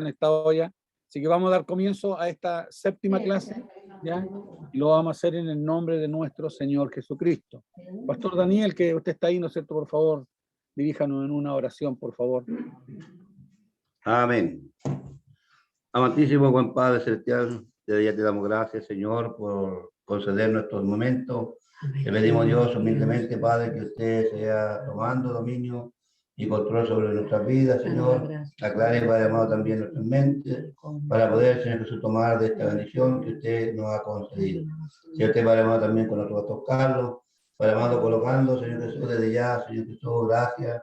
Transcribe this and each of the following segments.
conectados ya. Así que vamos a dar comienzo a esta séptima clase, ¿ya? Y lo vamos a hacer en el nombre de nuestro Señor Jesucristo. Pastor Daniel, que usted está ahí, ¿no es cierto? Por favor, diríjanos en una oración, por favor. Amén. Amantísimo buen Padre Celestial, desde ya te damos gracias, Señor, por concedernos estos momentos. Te pedimos, Dios, humildemente, Padre, que usted sea tomando dominio y control sobre nuestras vidas, Señor. Aclare, Padre amado, también nuestras mentes, para poder, Señor Jesús, tomar de esta bendición que usted nos ha concedido. Señor, te Padre amado, también con nuestro pastor Carlos, Padre amado, colocando, Señor Jesús, desde ya, Señor Jesús, gracias,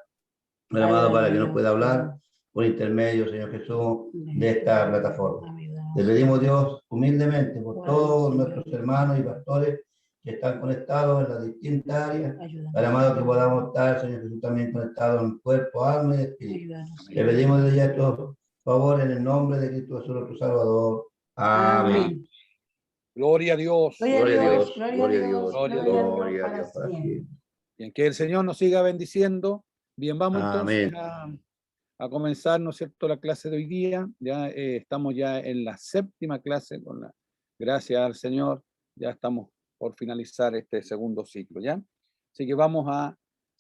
Padre amado, para que nos pueda hablar por intermedio, Señor Jesús, de esta plataforma. Le pedimos, Dios, humildemente por todos nuestros hermanos y pastores que están conectados en las distintas áreas, para amado que podamos estar, Señor Jesús, también conectados en cuerpo, alma y espíritu. Le pedimos desde ya estos favores en el nombre de Cristo Jesús, nuestro Salvador. Amén. Gloria a Dios. Gloria a Dios, gloria a Dios, gloria a gloria Dios. a Dios para siempre. Bien, que el Señor nos siga bendiciendo. Bien, vamos entonces Amén. a comenzar, ¿no es cierto?, la clase de hoy día. Ya estamos ya en la séptima clase, con la gracia al Señor. Ya estamos por finalizar este segundo ciclo, ¿ya? Así que vamos a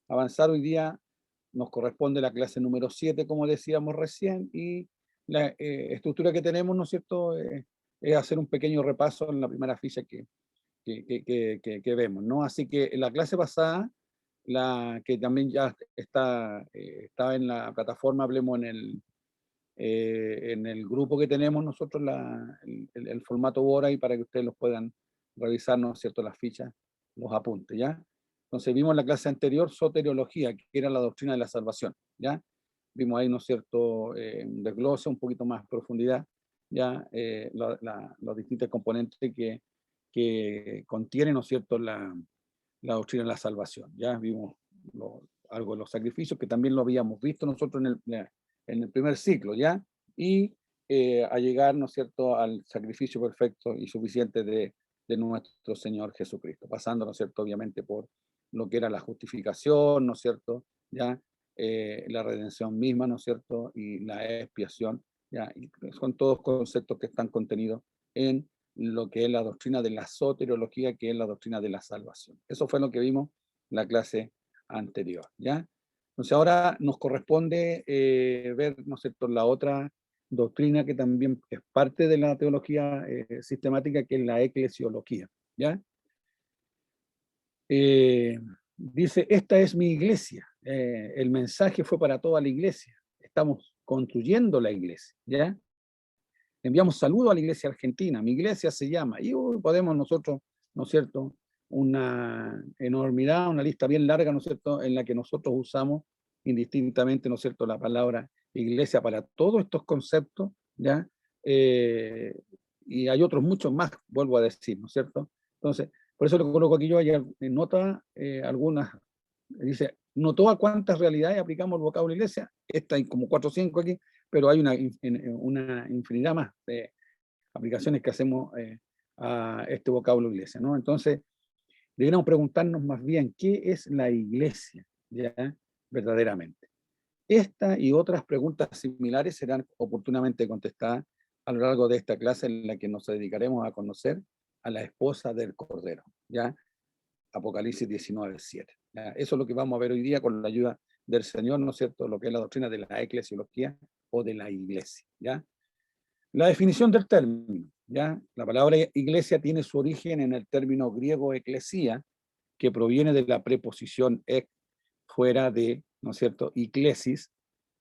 avanzar hoy día. Nos corresponde la clase número 7, como decíamos recién, y la estructura que tenemos, ¿no es cierto?, es hacer un pequeño repaso en la primera ficha que vemos, ¿no? Así que en la clase pasada, la que también ya está en la plataforma, hablemos en el grupo que tenemos nosotros, el formato Word, y para que ustedes los puedan revisar, ¿no es cierto?, las fichas, los apuntes, ¿ya? Entonces vimos en la clase anterior soteriología, que era la doctrina de la salvación, ¿ya? Vimos ahí, ¿no es cierto?, un desglose, un poquito más profundidad, ¿ya? Los distintos componentes que contiene, ¿no es cierto?, la doctrina de la salvación. Ya vimos algo de los sacrificios, que también lo habíamos visto nosotros en el primer ciclo, ¿ya? Y a llegar, ¿no es cierto?, al sacrificio perfecto y suficiente de nuestro Señor Jesucristo, pasando, ¿no es cierto?, obviamente por lo que era la justificación, ¿no es cierto?, ¿ya? La redención misma, ¿no es cierto?, y la expiación, ¿ya? Y son todos conceptos que están contenidos en lo que es la doctrina de la soteriología, que es la doctrina de la salvación. Eso fue lo que vimos en la clase anterior, ¿ya? Entonces ahora nos corresponde ver, ¿no es cierto?, la otra doctrina que también es parte de la teología sistemática, que es la eclesiología, ¿ya? Dice, esta es mi iglesia, el mensaje fue para toda la iglesia, estamos construyendo la iglesia, ¿ya? Enviamos saludos a la iglesia argentina, mi iglesia se llama, y podemos nosotros, ¿no es cierto?, una enormidad, una lista bien larga, ¿no es cierto?, en la que nosotros usamos indistintamente, ¿no es cierto?, la palabra iglesia para todos estos conceptos, ¿ya? Y hay otros muchos más, vuelvo a decir, ¿no es cierto? Entonces, por eso lo coloco aquí yo, hay nota algunas, dice, notó a cuántas realidades aplicamos el vocablo iglesia, esta hay como 4 o 5 aquí, pero hay una infinidad más de aplicaciones que hacemos a este vocablo iglesia, ¿no? Entonces, deberíamos preguntarnos más bien, ¿qué es la iglesia, ya, verdaderamente? Esta y otras preguntas similares serán oportunamente contestadas a lo largo de esta clase, en la que nos dedicaremos a conocer a la esposa del Cordero, ¿ya? Apocalipsis 19:7. Eso es lo que vamos a ver hoy día con la ayuda del Señor, ¿no es cierto?, lo que es la doctrina de la eclesiología o de la iglesia, ¿ya? La definición del término, ¿ya? La palabra iglesia tiene su origen en el término griego eclesia, que proviene de la preposición ek, fuera de, ¿no es cierto?, eclesis,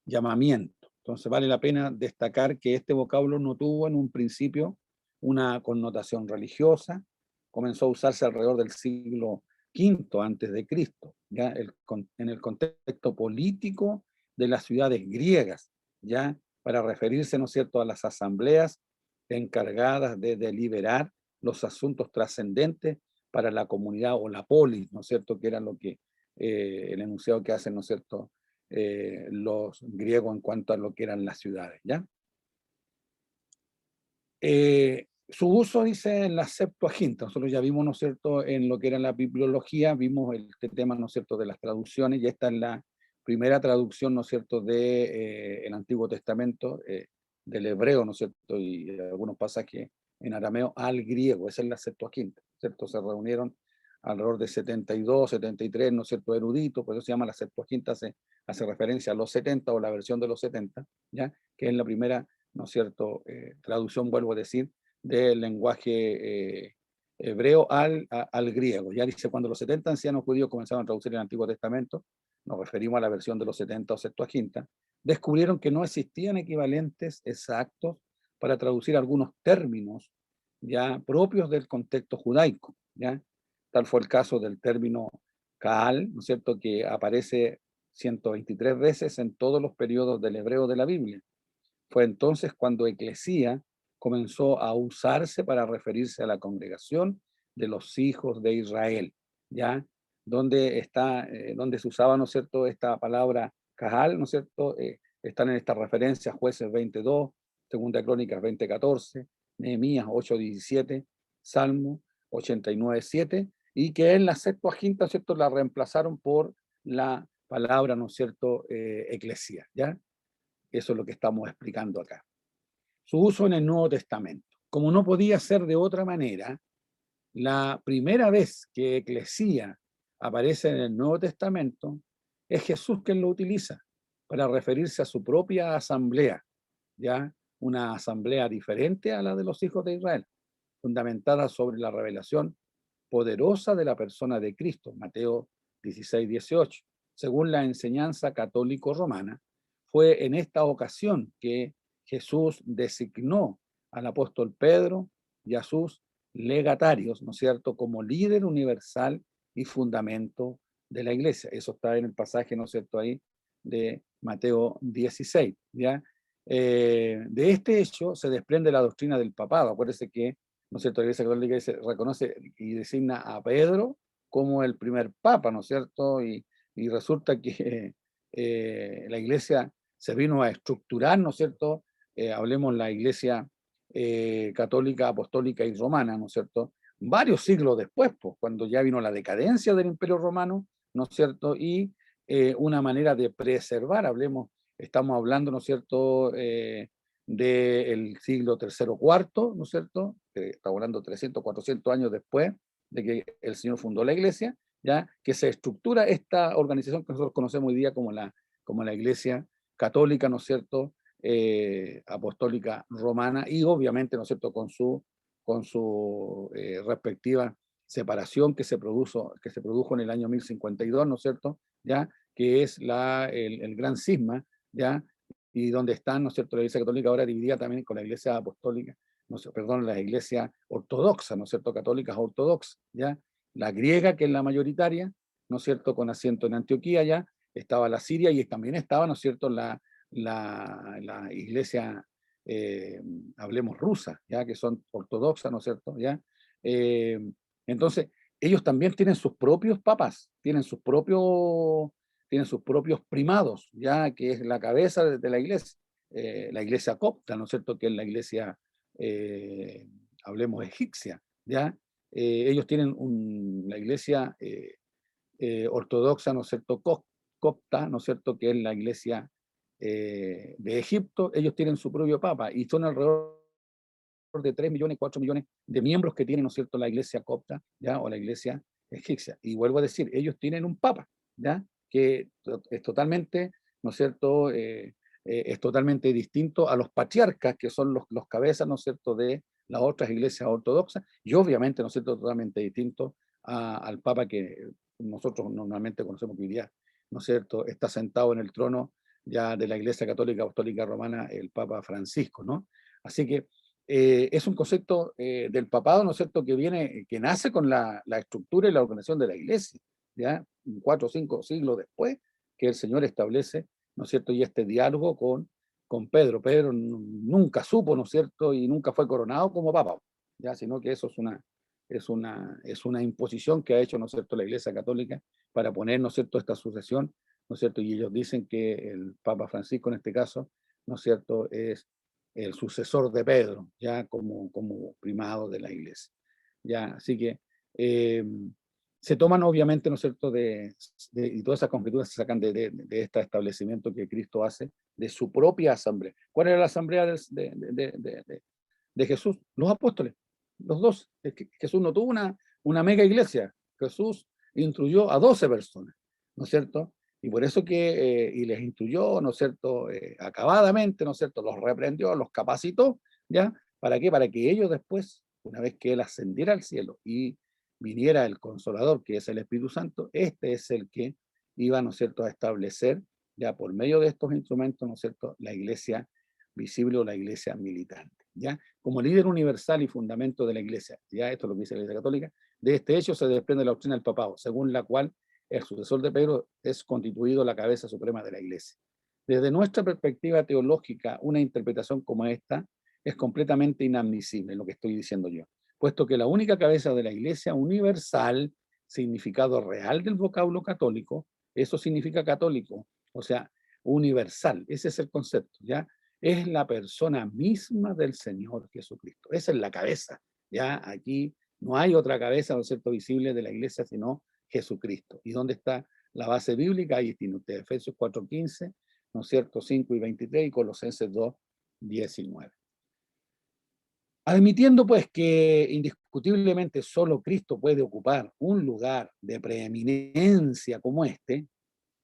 llamamiento. Entonces vale la pena destacar que este vocablo no tuvo en un principio una connotación religiosa, comenzó a usarse alrededor del siglo V antes de Cristo, ¿ya? En el contexto político de las ciudades griegas, ¿ya?, para referirse, ¿no es cierto?, a las asambleas encargadas de deliberar los asuntos trascendentes para la comunidad o la polis, ¿no es cierto?, que era lo que el enunciado que hacen, ¿no es cierto?, los griegos en cuanto a lo que eran las ciudades, ¿ya? Su uso, dice, en la Septuaginta. Nosotros ya vimos, ¿no es cierto?, en lo que era la bibliología, vimos este tema, ¿no es cierto?, de las traducciones, y esta es la primera traducción, ¿no es cierto?, de el Antiguo Testamento, del hebreo, ¿no es cierto? Y algunos pasajes en arameo al griego, esa es la Septuaginta, ¿cierto? Se reunieron alrededor de 72, 73, ¿no es cierto?, eruditos, por eso se llama la Septuaginta, hace referencia a los 70 o la versión de los 70, ¿ya? Que es la primera, ¿no es cierto?, traducción, vuelvo a decir, del lenguaje hebreo al griego. Ya dice, cuando los 70 ancianos judíos comenzaron a traducir el Antiguo Testamento, nos referimos a la versión de los 70 o Septuaginta, descubrieron que no existían equivalentes exactos para traducir algunos términos ya propios del contexto judaico, ¿ya? Tal fue el caso del término Kaal, ¿no es cierto?, que aparece 123 veces en todos los periodos del hebreo de la Biblia. Fue entonces cuando eclesía comenzó a usarse para referirse a la congregación de los hijos de Israel, ¿ya? Donde se usaba, ¿no es cierto?, esta palabra Kahal, ¿no es cierto?, están en estas referencias Jueces 22, Segunda Crónicas 20:14, Nehemías 8:17, Salmo 89:7, y que en la Septuaginta, ¿cierto?, la reemplazaron por la palabra, ¿no es cierto?, eclesía, ¿ya? Eso es lo que estamos explicando acá. Su uso en el Nuevo Testamento. Como no podía ser de otra manera, la primera vez que eclesía aparece en el Nuevo Testamento es Jesús quien lo utiliza para referirse a su propia asamblea, ya una asamblea diferente a la de los hijos de Israel, fundamentada sobre la revelación poderosa de la persona de Cristo, Mateo 16:18. Según la enseñanza católico-romana, fue en esta ocasión que Jesús designó al apóstol Pedro y a sus legatarios, ¿no es cierto?, como líder universal y fundamento de la iglesia. Eso está en el pasaje, ¿no es cierto?, ahí de Mateo 16, ¿ya? De este hecho se desprende la doctrina del papado. Acuérdense que, ¿no es cierto?, la Iglesia Católica reconoce y designa a Pedro como el primer papa, ¿no es cierto? Y resulta que la Iglesia se vino a estructurar, ¿no es cierto? Hablemos la Iglesia católica, apostólica y romana, ¿no es cierto? Varios siglos después, pues, cuando ya vino la decadencia del Imperio Romano, ¿no es cierto? Y una manera de preservar, estamos hablando, ¿no es cierto?, del siglo tercero cuarto, ¿no es cierto? Estamos hablando 300, 400 años después de que el Señor fundó la iglesia, ya que se estructura esta organización que nosotros conocemos hoy día como la Iglesia Católica, ¿no es cierto?, apostólica romana, y obviamente, ¿no es cierto?, con su respectiva separación que se produjo en el año 1052, ¿no es cierto?, ya que es el gran cisma, ya, y donde están, ¿no es cierto?, la Iglesia Católica ahora dividida también con la Iglesia Apostólica, no sé, perdón, la Iglesia Ortodoxa, ¿no es cierto?, católicas ortodoxas, ¿ya? La griega, que es la mayoritaria, ¿no es cierto?, con asiento en Antioquía, ya, estaba la siria y también estaba, ¿no es cierto?, la Iglesia, hablemos rusa, ¿ya?, que son ortodoxas, ¿no es cierto?, ¿ya? Eh, entonces, ellos también tienen sus propios papas, tienen sus propios primados, ya que es la cabeza de la iglesia copta, ¿no es cierto?, que es la iglesia, hablemos egipcia, ya. Ellos tienen la iglesia ortodoxa, ¿no es cierto?, copta, ¿no es cierto?, que es la iglesia de Egipto. Ellos tienen su propio papa y son alrededor de 3 millones, 4 millones de miembros que tiene, ¿no es cierto?, la iglesia copta, ¿ya?, o la iglesia egipcia. Y vuelvo a decir, ellos tienen un papa, ¿ya?, que es totalmente, ¿no es cierto?, es totalmente distinto a los patriarcas, que son los cabezas, ¿no es cierto?, de las otras iglesias ortodoxas, y obviamente, ¿no es cierto?, totalmente distinto al papa que nosotros normalmente conocemos que hoy día, ¿no es cierto?, está sentado en el trono ya de la Iglesia Católica Apostólica Romana, el Papa Francisco, ¿no? Así que es un concepto del papado, ¿no es cierto?, que nace con la estructura y la organización de la iglesia, ¿ya? 4 o 5 siglos después que el Señor establece, ¿no es cierto?, y este diálogo con Pedro. Pedro nunca supo, ¿no es cierto?, y nunca fue coronado como papa, ¿ya? Sino que eso es una imposición que ha hecho, ¿no es cierto?, la Iglesia Católica para poner, ¿no es cierto?, esta sucesión, ¿no es cierto?, y ellos dicen que el Papa Francisco, en este caso, ¿no es cierto?, es el sucesor de Pedro, ya como primado de la iglesia. Ya, así que Se toman obviamente, ¿no es cierto?, y todas esas conjeturas se sacan de este establecimiento que Cristo hace de su propia asamblea. ¿Cuál era la asamblea de Jesús? Los apóstoles, los dos. Es que Jesús no tuvo una mega iglesia. Jesús instruyó a 12 personas, ¿no es cierto? Y por eso y les instruyó, ¿no es cierto?, acabadamente, ¿no es cierto?, los reprendió, los capacitó, ¿ya? ¿Para qué? Para que ellos después, una vez que Él ascendiera al cielo y viniera el Consolador, que es el Espíritu Santo, este es el que iba, ¿no es cierto?, a establecer, ya por medio de estos instrumentos, ¿no es cierto?, la iglesia visible o la iglesia militante, ¿ya? Como líder universal y fundamento de la iglesia, ya esto es lo que dice la Iglesia Católica, de este hecho se desprende la doctrina del papado, según la cual el sucesor de Pedro es constituido la cabeza suprema de la iglesia. Desde nuestra perspectiva teológica, una interpretación como esta es completamente inadmisible, lo que estoy diciendo yo, puesto que la única cabeza de la iglesia universal, significado real del vocablo católico, eso significa católico, o sea, universal, ese es el concepto, ¿ya? Es la persona misma del Señor Jesucristo, esa es la cabeza, ¿ya? Aquí no hay otra cabeza, ¿no es cierto?, visible de la iglesia, sino Jesucristo. ¿Y dónde está la base bíblica? Ahí tiene usted Efesios 4:15, ¿no es cierto?, 5 y 23 y Colosenses 2:19. Admitiendo pues que indiscutiblemente solo Cristo puede ocupar un lugar de preeminencia como este,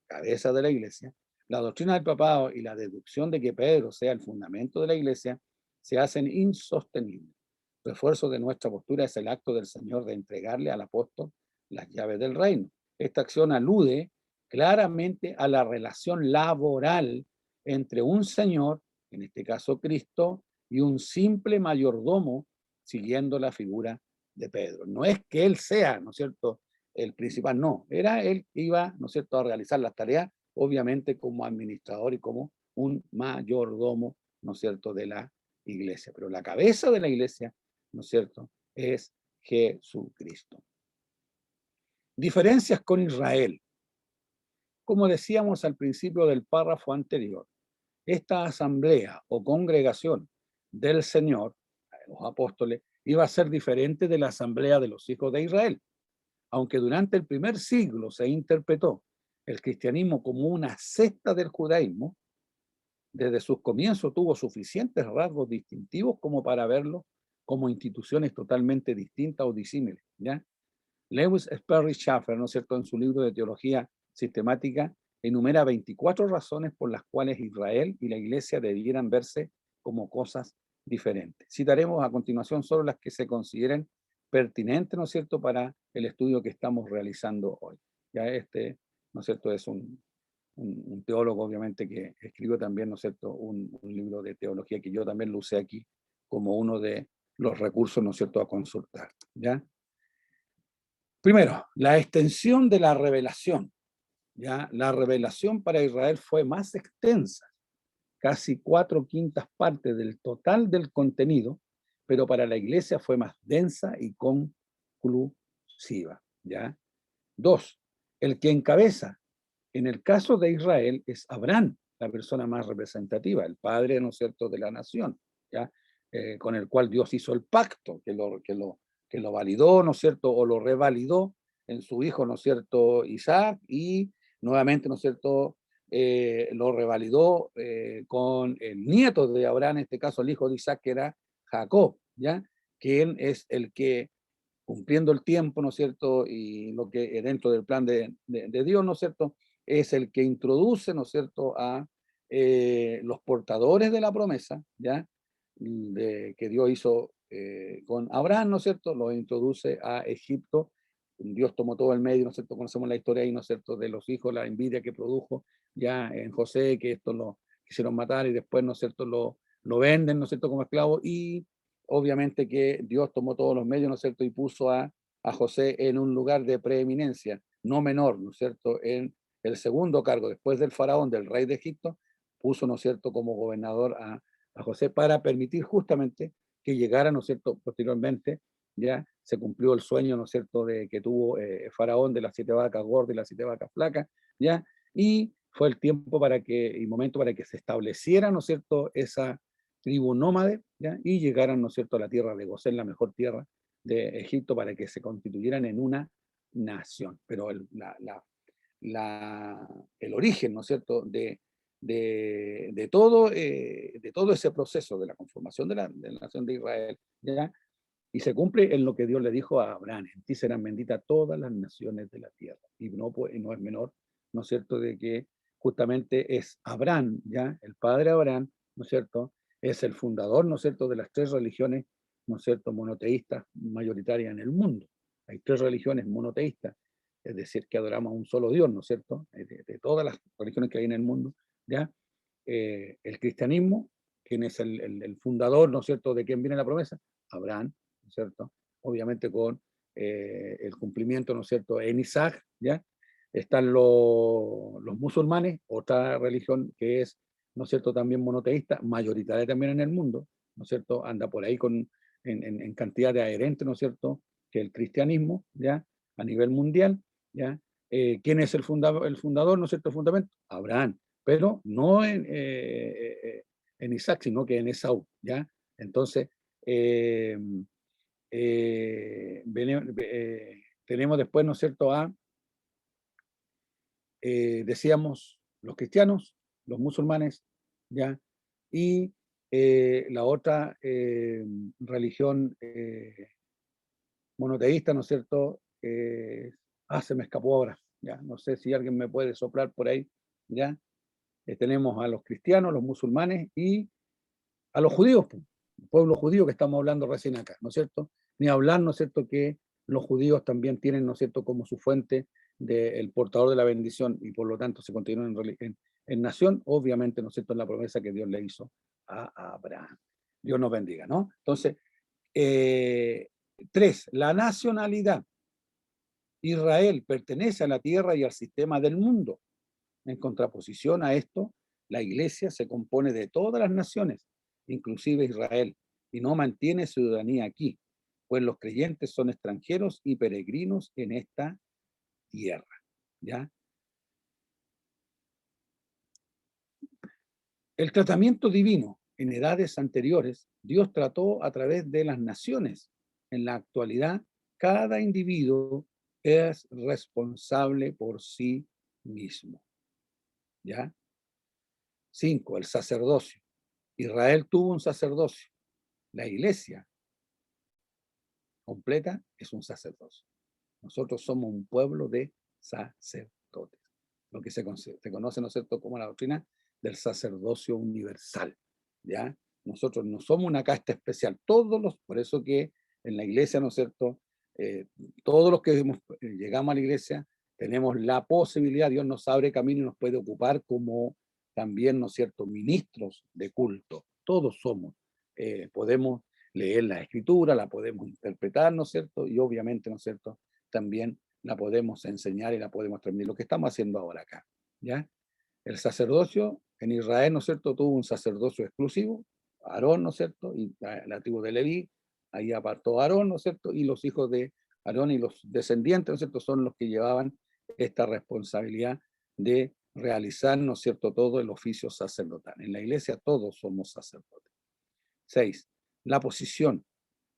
cabeza de la iglesia, la doctrina del papado y la deducción de que Pedro sea el fundamento de la iglesia se hacen insostenibles. Refuerzo de nuestra postura es el acto del Señor de entregarle al apóstol las llaves del reino. Esta acción alude claramente a la relación laboral entre un Señor, en este caso Cristo, y un simple mayordomo siguiendo la figura de Pedro. No es que él sea, ¿no es cierto?, el principal, no, era él que iba, ¿no es cierto?, a realizar las tareas, obviamente como administrador y como un mayordomo, ¿no es cierto?, de la iglesia. Pero la cabeza de la iglesia, ¿no es cierto?, es Jesucristo. Diferencias con Israel. Como decíamos al principio del párrafo anterior, esta asamblea o congregación del Señor, los apóstoles, iba a ser diferente de la asamblea de los hijos de Israel. Aunque durante el primer siglo se interpretó el cristianismo como una secta del judaísmo, desde sus comienzos tuvo suficientes rasgos distintivos como para verlo como instituciones totalmente distintas o disímiles, ¿ya? Lewis Sperry Chafer, ¿no es cierto?, en su libro de teología sistemática, enumera 24 razones por las cuales Israel y la iglesia debieran verse como cosas diferentes. Citaremos a continuación solo las que se consideren pertinentes, ¿no es cierto?, para el estudio que estamos realizando hoy. Ya ¿no es cierto?, es un teólogo, obviamente, que escribió también, ¿no es cierto?, un libro de teología que yo también lo usé aquí como uno de los recursos, ¿no es cierto?, a consultar, ¿ya? Primero, la extensión de la revelación. ¿Ya? La revelación para Israel fue más extensa, casi 4/5 partes del total del contenido, pero para la iglesia fue más densa y conclusiva. ¿Ya? 2. El que encabeza, en el caso de Israel, es Abraham, la persona más representativa, el padre, ¿no es cierto?, de la nación, ¿ya? Con el cual Dios hizo el pacto, que lo validó, ¿no es cierto?, o lo revalidó en su hijo, ¿no es cierto?, Isaac, y nuevamente, ¿no es cierto?, lo revalidó con el nieto de Abraham, en este caso el hijo de Isaac, que era Jacob, ¿ya? Quien es el que, cumpliendo el tiempo, ¿no es cierto?, y lo que dentro del plan de Dios, ¿no es cierto?, es el que introduce, ¿no es cierto?, a los portadores de la promesa, ¿ya?, que Dios hizo con Abraham, ¿no es cierto?, lo introduce a Egipto. Dios tomó todo el medio, ¿no es cierto?, conocemos la historia ahí, ¿no es cierto?, de los hijos, la envidia que produjo ya en José, que esto lo quisieron matar y después, ¿no es cierto?, lo venden, ¿no es cierto?, como esclavo, y obviamente que Dios tomó todos los medios, ¿no es cierto?, y puso a José en un lugar de preeminencia, no menor, ¿no es cierto?, en el segundo cargo, después del faraón, del rey de Egipto, puso, ¿no es cierto?, como gobernador a José para permitir justamente que llegara, ¿no es cierto?, posteriormente, ya se cumplió el sueño, ¿no es cierto?, de que tuvo faraón de las 7 vacas gordas y las 7 vacas flacas, ya, y fue el tiempo y momento para que se estableciera, ¿no es cierto?, esa tribu nómade, ¿ya? Y llegaran, ¿no es cierto?, a la tierra de Gosén, la mejor tierra de Egipto, para que se constituyeran en una nación. Pero el origen, ¿no es cierto?, de todo ese proceso de la conformación de la nación de Israel, ¿ya? Y se cumple en lo que Dios le dijo a Abraham: en ti serán benditas todas las naciones de la tierra. Y no es menor, ¿no es cierto?, de que justamente es Abraham, ¿ya? El padre Abraham, ¿no es cierto?, es el fundador, ¿no es cierto?, de las tres religiones, ¿no es cierto?, monoteístas mayoritarias en el mundo. Hay tres religiones monoteístas, es decir, que adoramos a un solo Dios, ¿no es cierto?, de todas las religiones que hay en el mundo, ¿ya? El cristianismo, quien es el fundador, ¿no es cierto?, de quién viene la promesa, Abraham, ¿no es cierto?, obviamente con el cumplimiento, ¿no es cierto?, en Isaac, ¿ya? Están los musulmanes, otra religión que es, ¿no es cierto?, también monoteísta, mayoritaria también en el mundo, ¿no es cierto?, anda por ahí en cantidad de adherentes, ¿no es cierto?, que el cristianismo, ¿ya?, a nivel mundial, ¿ya? ¿Quién es el fundador, ¿no es cierto?, el fundamento? Abraham, pero no en Isaac, sino que en Esaú, ¿ya? Entonces, eh, tenemos después, ¿no es cierto?, decíamos, los cristianos, los musulmanes, ¿ya? Y la otra religión monoteísta, ¿no es cierto? Se me escapó ahora, ¿ya? No sé si alguien me puede soplar por ahí, ¿ya? Tenemos a los cristianos, los musulmanes y a los judíos, pues, el pueblo judío que estamos hablando recién acá, ¿no es cierto? Ni hablar, ¿no es cierto?, que los judíos también tienen, ¿no es cierto?, como su fuente del portador de la bendición y por lo tanto se continúan en nación, obviamente, ¿no es cierto?, en la promesa que Dios le hizo a Abraham. Dios nos bendiga, ¿no? Entonces, eh, 3, la nacionalidad. Israel pertenece a la tierra y al sistema del mundo. En contraposición a esto, la iglesia se compone de todas las naciones, inclusive Israel, y no mantiene ciudadanía aquí, pues los creyentes son extranjeros y peregrinos en esta tierra, ¿ya? El tratamiento divino en edades anteriores, Dios trató a través de las naciones. En la actualidad, cada individuo es responsable por sí mismo, ¿ya? 5, el sacerdocio. Israel tuvo un sacerdocio. La iglesia completa es un sacerdocio. Nosotros somos un pueblo de sacerdotes. Lo que se conoce, ¿no es cierto?, como la doctrina del sacerdocio universal, ¿ya? Nosotros no somos una casta especial. Por eso que en la iglesia, ¿no es cierto?, todos los que llegamos a la iglesia tenemos la posibilidad, Dios nos abre camino y nos puede ocupar como también, ¿no es cierto?, ministros de culto. Todos somos. Podemos leer la escritura, la podemos interpretar, ¿no es cierto? Y obviamente, ¿no es cierto?, también la podemos enseñar y la podemos transmitir, lo que estamos haciendo ahora acá, ¿ya? El sacerdocio en Israel, ¿no es cierto?, tuvo un sacerdocio exclusivo, Aarón, ¿no es cierto?, y la tribu de Leví, ahí apartó a Aarón, ¿no es cierto?, y los hijos de Aarón y los descendientes, ¿no es cierto?, son los que llevaban esta responsabilidad de realizar, ¿no es cierto?, todo el oficio sacerdotal. En la iglesia todos somos sacerdotes. 6. La posición.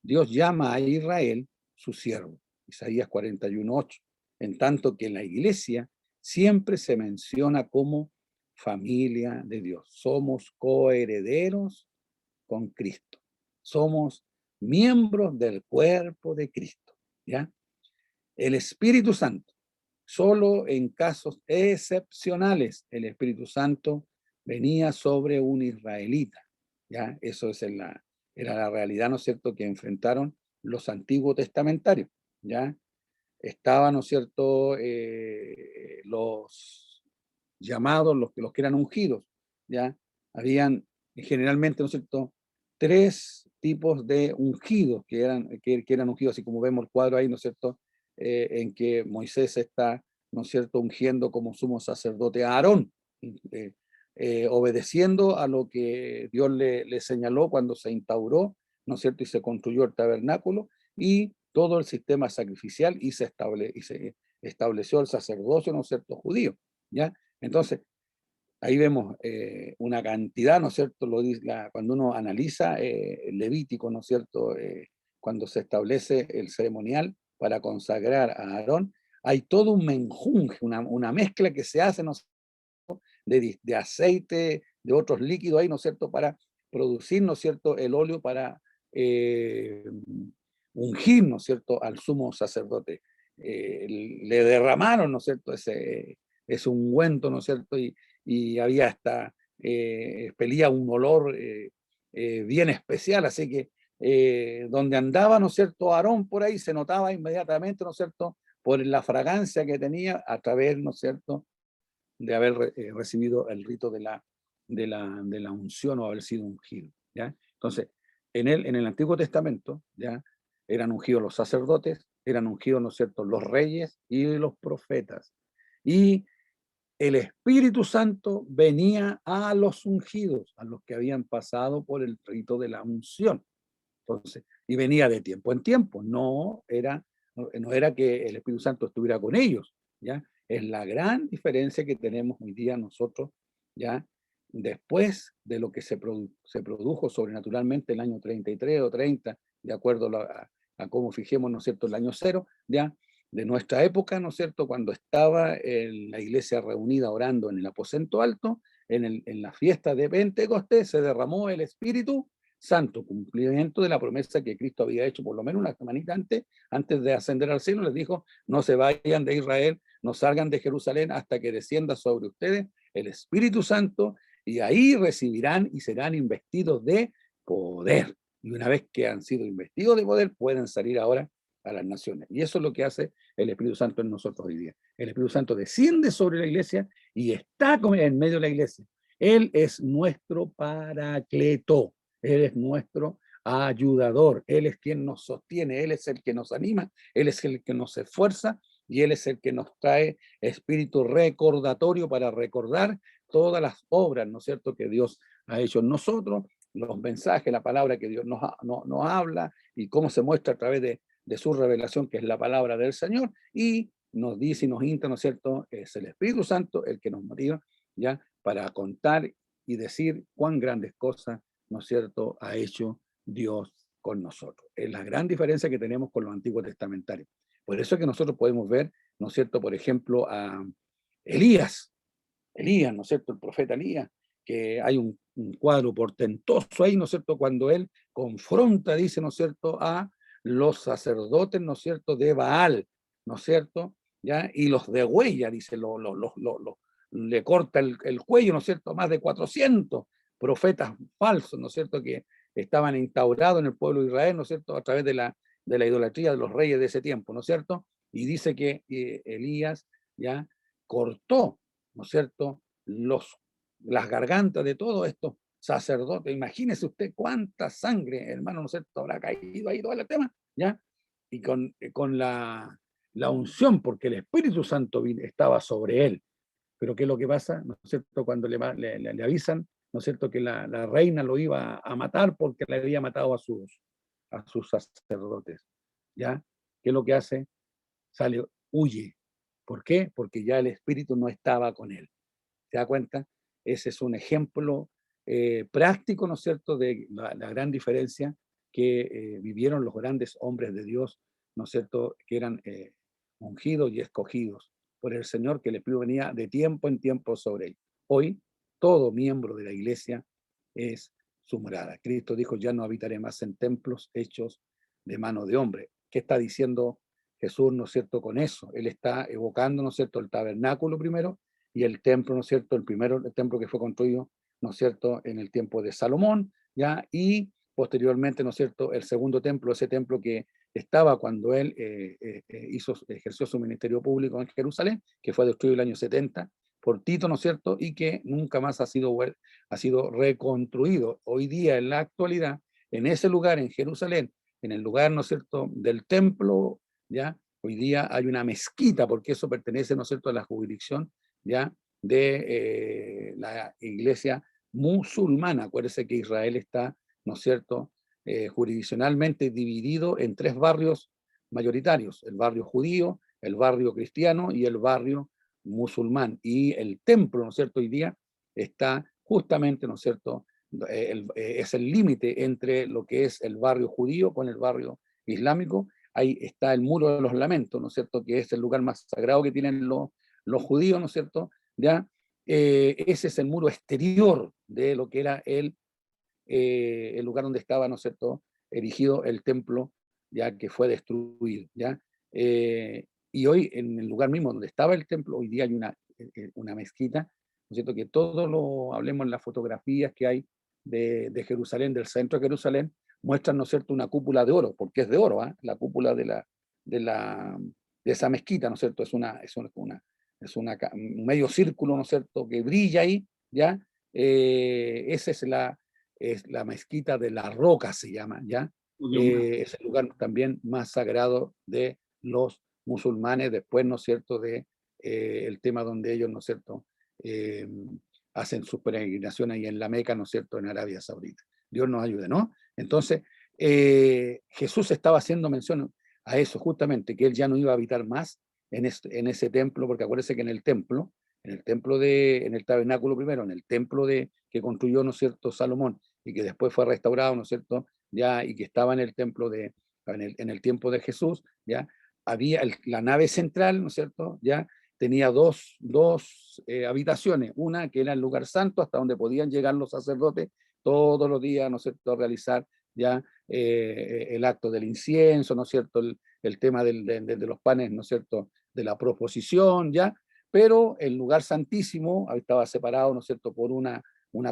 Dios llama a Israel su siervo, Isaías 41:8, en tanto que en la iglesia siempre se menciona como familia de Dios. Somos coherederos con Cristo. Somos miembros del cuerpo de Cristo, ¿ya? El Espíritu Santo. Solo en casos excepcionales el Espíritu Santo venía sobre un israelita, ¿ya? Eso era la realidad, ¿no es cierto?, que enfrentaron los antiguos testamentarios, ¿ya? Estaban, ¿no es cierto?, los llamados, los que eran ungidos, ¿ya? Habían generalmente, ¿no es cierto?, 3 tipos de ungidos que eran ungidos, así como vemos el cuadro ahí, ¿no es cierto?, en que Moisés está, ¿no es cierto?, ungiendo como sumo sacerdote a Aarón, eh, obedeciendo a lo que Dios le señaló cuando se instauró, ¿no es cierto?, y se construyó el tabernáculo y todo el sistema sacrificial y se estableció el sacerdocio, ¿no es cierto?, judío, ¿ya? Entonces, ahí vemos una cantidad, ¿no es cierto?, cuando uno analiza el Levítico, ¿no es cierto?, cuando se establece el ceremonial para consagrar a Aarón, hay todo un menjunje, una mezcla que se hace, ¿no es cierto?, de aceite, de otros líquidos ahí, ¿no es cierto?, para producir, ¿no es cierto?, el óleo para ungir, ¿no es cierto?, al sumo sacerdote. Le derramaron, ¿no es cierto?, ese ungüento, ¿no es cierto?, y había hasta, expelía un olor bien especial, así que donde andaba, ¿no es cierto?, Aarón por ahí se notaba inmediatamente, ¿no es cierto?, por la fragancia que tenía a través, ¿no es cierto?, de haber recibido el rito de la unción o haber sido ungido, ¿ya? Entonces, en el Antiguo Testamento, ¿ya?, eran ungidos los sacerdotes, eran ungidos, ¿no es cierto?, los reyes y los profetas. Y el Espíritu Santo venía a los ungidos, a los que habían pasado por el rito de la unción. Entonces, y venía de tiempo en tiempo, no era que el Espíritu Santo estuviera con ellos, ¿ya? Es la gran diferencia que tenemos hoy día nosotros, ¿ya? Después de lo que se produjo sobrenaturalmente el año 33 o 30, de acuerdo a cómo fijemos, ¿no es cierto?, el año cero, ¿ya? De nuestra época, ¿no es cierto?, cuando estaba la iglesia reunida orando en el aposento alto, en la fiesta de Pentecostés se derramó el Espíritu Santo, cumplimiento de la promesa que Cristo había hecho por lo menos una semanita antes de ascender al cielo. Les dijo: no se vayan de Israel, no salgan de Jerusalén hasta que descienda sobre ustedes el Espíritu Santo, y ahí recibirán y serán investidos de poder. Y una vez que han sido investidos de poder, pueden salir ahora a las naciones. Y eso es lo que hace el Espíritu Santo en nosotros hoy día. El Espíritu Santo desciende sobre la iglesia y está en medio de la iglesia. Él es nuestro paracleto. Él es nuestro ayudador, Él es quien nos sostiene, Él es el que nos anima, Él es el que nos esfuerza y Él es el que nos trae espíritu recordatorio para recordar todas las obras, ¿no es cierto?, que Dios ha hecho en nosotros, los mensajes, la palabra que Dios nos habla y cómo se muestra a través de su revelación, que es la palabra del Señor, y nos dice y nos insta, ¿no es cierto?, es el Espíritu Santo el que nos motiva, ¿ya?, para contar y decir cuán grandes cosas, ¿no es cierto?, ha hecho Dios con nosotros. Es la gran diferencia que tenemos con los antiguos testamentarios. Por eso es que nosotros podemos ver, ¿no es cierto?, por ejemplo, a Elías, ¿no es cierto?, el profeta Elías, que hay un cuadro portentoso ahí, ¿no es cierto?, cuando él confronta, dice, ¿no es cierto?, a los sacerdotes, ¿no es cierto?, de Baal, ¿no es cierto?, ¿ya? Y los degüella, dice, le corta el cuello, ¿no es cierto?, a más de 400 profetas falsos, ¿no es cierto?, que estaban instaurados en el pueblo de Israel, ¿no es cierto?, a través de la idolatría de los reyes de ese tiempo, ¿no es cierto? Y dice que Elías ya cortó, ¿no es cierto?, las gargantas de todos estos sacerdotes. Imagínese usted cuánta sangre, hermano, ¿no es cierto?, habrá caído ahí todo el tema, ¿ya? Y con la unción, porque el Espíritu Santo estaba sobre él. Pero ¿qué es lo que pasa? ¿No es cierto? Cuando le avisan, ¿no es cierto?, que la reina lo iba a matar porque le había matado a sus sacerdotes, ¿ya? ¿Qué es lo que hace? Sale, huye. ¿Por qué? Porque ya el Espíritu no estaba con él. ¿Se da cuenta? Ese es un ejemplo práctico, ¿no es cierto?, de la gran diferencia que vivieron los grandes hombres de Dios, ¿no es cierto?, que eran ungidos y escogidos por el Señor, que el Espíritu venía de tiempo en tiempo sobre él. Hoy, todo miembro de la iglesia es su morada. Cristo dijo: ya no habitaré más en templos hechos de mano de hombre. ¿Qué está diciendo Jesús, no es cierto, con eso? Él está evocando, ¿no es cierto?, el tabernáculo primero, y el templo, ¿no es cierto?, el templo que fue construido, ¿no es cierto?, en el tiempo de Salomón, ¿ya? Y posteriormente, ¿no es cierto?, el segundo templo, ese templo que estaba cuando él ejerció su ministerio público en Jerusalén, que fue destruido el año 70 por Tito, ¿no es cierto?, y que nunca más ha sido reconstruido. Hoy día, en la actualidad, en ese lugar, en Jerusalén, en el lugar, ¿no es cierto?, del templo, ¿ya? Hoy día hay una mezquita, porque eso pertenece, ¿no es cierto?, a la jurisdicción, ¿ya?, de la iglesia musulmana. Acuérdense que Israel está, ¿no es cierto?, jurisdiccionalmente dividido en tres barrios mayoritarios: el barrio judío, el barrio cristiano y el barrio musulmán. Y el templo, ¿no es cierto?, hoy día está justamente, ¿no es cierto?, es el límite entre lo que es el barrio judío con el barrio islámico, ahí está el muro de los lamentos, ¿no es cierto?, que es el lugar más sagrado que tienen los judíos, ¿no es cierto?, ¿ya? Ese es el muro exterior de lo que era el lugar donde estaba, ¿no es cierto?, erigido el templo, ya que fue destruido, ¿ya? Y hoy, en el lugar mismo donde estaba el templo, hoy día hay una mezquita, ¿no es cierto?, que todo lo hablemos en las fotografías que hay de Jerusalén, del centro de Jerusalén, muestran, ¿no es cierto?, una cúpula de oro, porque es de oro, ¿ah? La cúpula de esa mezquita, ¿no es cierto?, un medio círculo, ¿no es cierto?, que brilla ahí, ¿ya? Esa es la mezquita de la Roca, se llama, ¿ya? Es el lugar también más sagrado de los musulmanes, después, ¿no es cierto?, de el tema donde ellos, ¿no es cierto?, eh, hacen sus peregrinaciones ahí en la Meca, ¿no es cierto?, en Arabia Saudita. Dios nos ayude, ¿no? Entonces, Jesús estaba haciendo mención a eso, justamente, que él ya no iba a habitar más en ese templo, porque acuérdense que en el tabernáculo primero, en el templo que construyó, ¿no es cierto?, Salomón, y que después fue restaurado, ¿no es cierto?, ya, y que estaba en el templo en el tiempo de Jesús, ya, había la nave central, ¿no es cierto?, ya, tenía dos habitaciones, una que era el lugar santo, hasta donde podían llegar los sacerdotes todos los días, ¿no es cierto?, a realizar ya el acto del incienso, ¿no es cierto?, el tema de los panes, ¿no es cierto?, de la proposición, ya, pero el lugar santísimo estaba separado, ¿no es cierto?, por una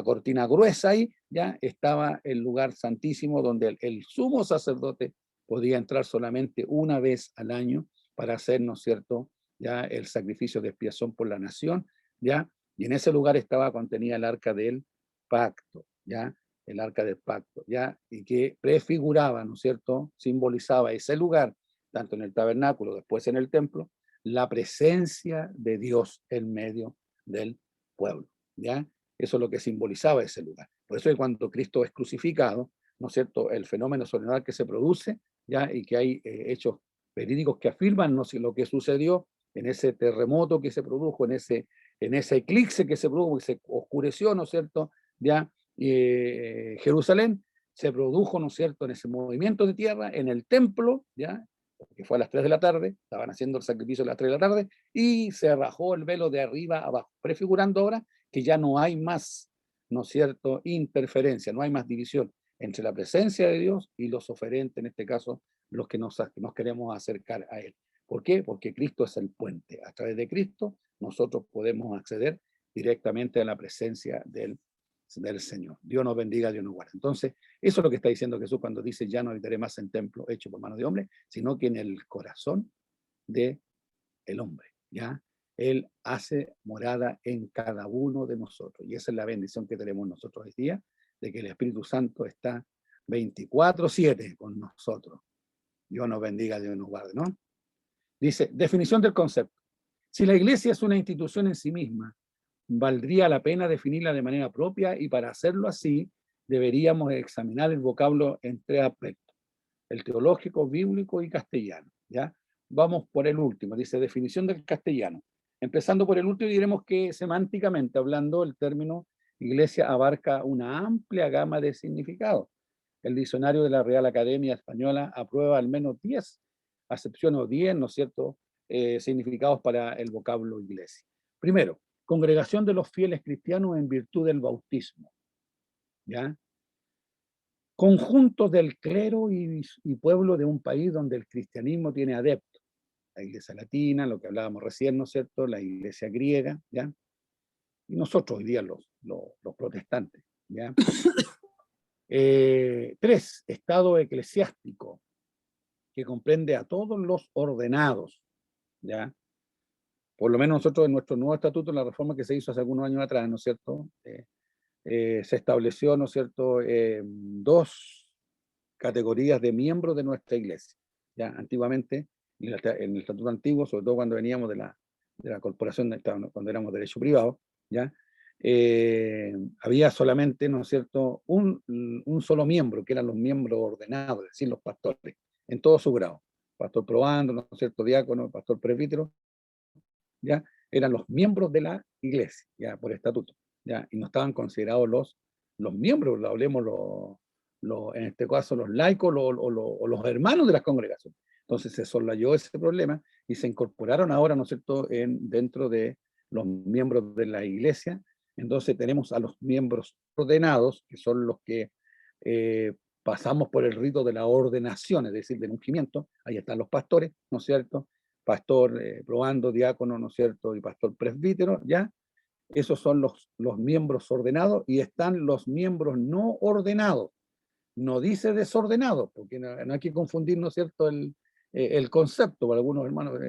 cortina gruesa ahí, ya estaba el lugar santísimo donde el sumo sacerdote podía entrar solamente una vez al año para hacer, ¿no es cierto?, ya el sacrificio de expiación por la nación, ya, y en ese lugar estaba contenida el arca del pacto, ya, el arca del pacto, ya, y que prefiguraba, ¿no es cierto?, simbolizaba ese lugar, tanto en el tabernáculo, después en el templo, la presencia de Dios en medio del pueblo, ¿ya? Eso es lo que simbolizaba ese lugar. Por eso es cuando Cristo es crucificado, ¿no es cierto?, el fenómeno sobrenatural que se produce, ¿ya?, y que hay hechos verídicos que afirman, ¿no?, lo que sucedió en ese terremoto que se produjo, en ese eclipse que se produjo, que se oscureció, ¿no es cierto?, ¿ya? Jerusalén se produjo, ¿no es cierto?, en ese movimiento de tierra, en el templo, ¿ya?, que fue a las 3 de la tarde, estaban haciendo el sacrificio a las 3 de la tarde, y se rajó el velo de arriba a abajo, prefigurando ahora que ya no hay más, ¿no es cierto?, interferencia, no hay más división entre la presencia de Dios y los oferentes, en este caso, los que nos queremos acercar a Él. ¿Por qué? Porque Cristo es el puente. A través de Cristo nosotros podemos acceder directamente a la presencia del Señor. Dios nos bendiga, Dios nos guarde. Entonces, eso es lo que está diciendo Jesús cuando dice, ya no habitaré más en templo hecho por mano de hombre, sino que en el corazón del hombre, ¿ya? Él hace morada en cada uno de nosotros. Y esa es la bendición que tenemos nosotros hoy día, de que el Espíritu Santo está 24/7 con nosotros. Dios nos bendiga, Dios nos guarde, ¿no? Dice, definición del concepto. Si la iglesia es una institución en sí misma, valdría la pena definirla de manera propia y para hacerlo así deberíamos examinar el vocablo en 3 aspectos, el teológico, bíblico y castellano, ¿ya? Vamos por el último, dice definición del castellano. Empezando por el último, diremos que semánticamente hablando, el término iglesia abarca una amplia gama de significados. El diccionario de la Real Academia Española aprueba al menos 10 acepciones o 10, ¿no es cierto?, significados para el vocablo iglesia. Primero, congregación de los fieles cristianos en virtud del bautismo, ¿ya? Conjunto del clero y pueblo de un país donde el cristianismo tiene adeptos. La iglesia latina, lo que hablábamos recién, ¿no es cierto?, la iglesia griega, ¿ya? Y nosotros hoy día los protestantes, ¿ya? 3, estado eclesiástico, que comprende a todos los ordenados, ¿ya? Por lo menos nosotros en nuestro nuevo estatuto, en la reforma que se hizo hace algunos años atrás, ¿no es cierto?, se estableció, ¿no es cierto?, 2 categorías de miembros de nuestra iglesia. Ya antiguamente, en el estatuto antiguo, sobre todo cuando veníamos de la corporación, cuando éramos derecho privado, ya había solamente, ¿no es cierto?, un solo miembro, que eran los miembros ordenados, es decir, los pastores, en todo su grado. Pastor probando, ¿no es cierto?, diácono, pastor presbítero, ya eran los miembros de la iglesia, ya por estatuto, ya, y no estaban considerados los miembros, hablemos en este caso los laicos o los hermanos de las congregaciones. Entonces se soslayó ese problema y se incorporaron ahora, ¿no es cierto?, dentro de los miembros de la iglesia. Entonces tenemos a los miembros ordenados, que son los que pasamos por el rito de la ordenación, es decir, del ungimiento. Ahí están los pastores, ¿no es cierto? Pastor probando, diácono, ¿no es cierto? Y pastor presbítero, ¿ya? Esos son los miembros ordenados, y están los miembros no ordenados. No dice desordenados, porque no hay que confundir, ¿no es cierto?, el concepto. Para algunos hermanos,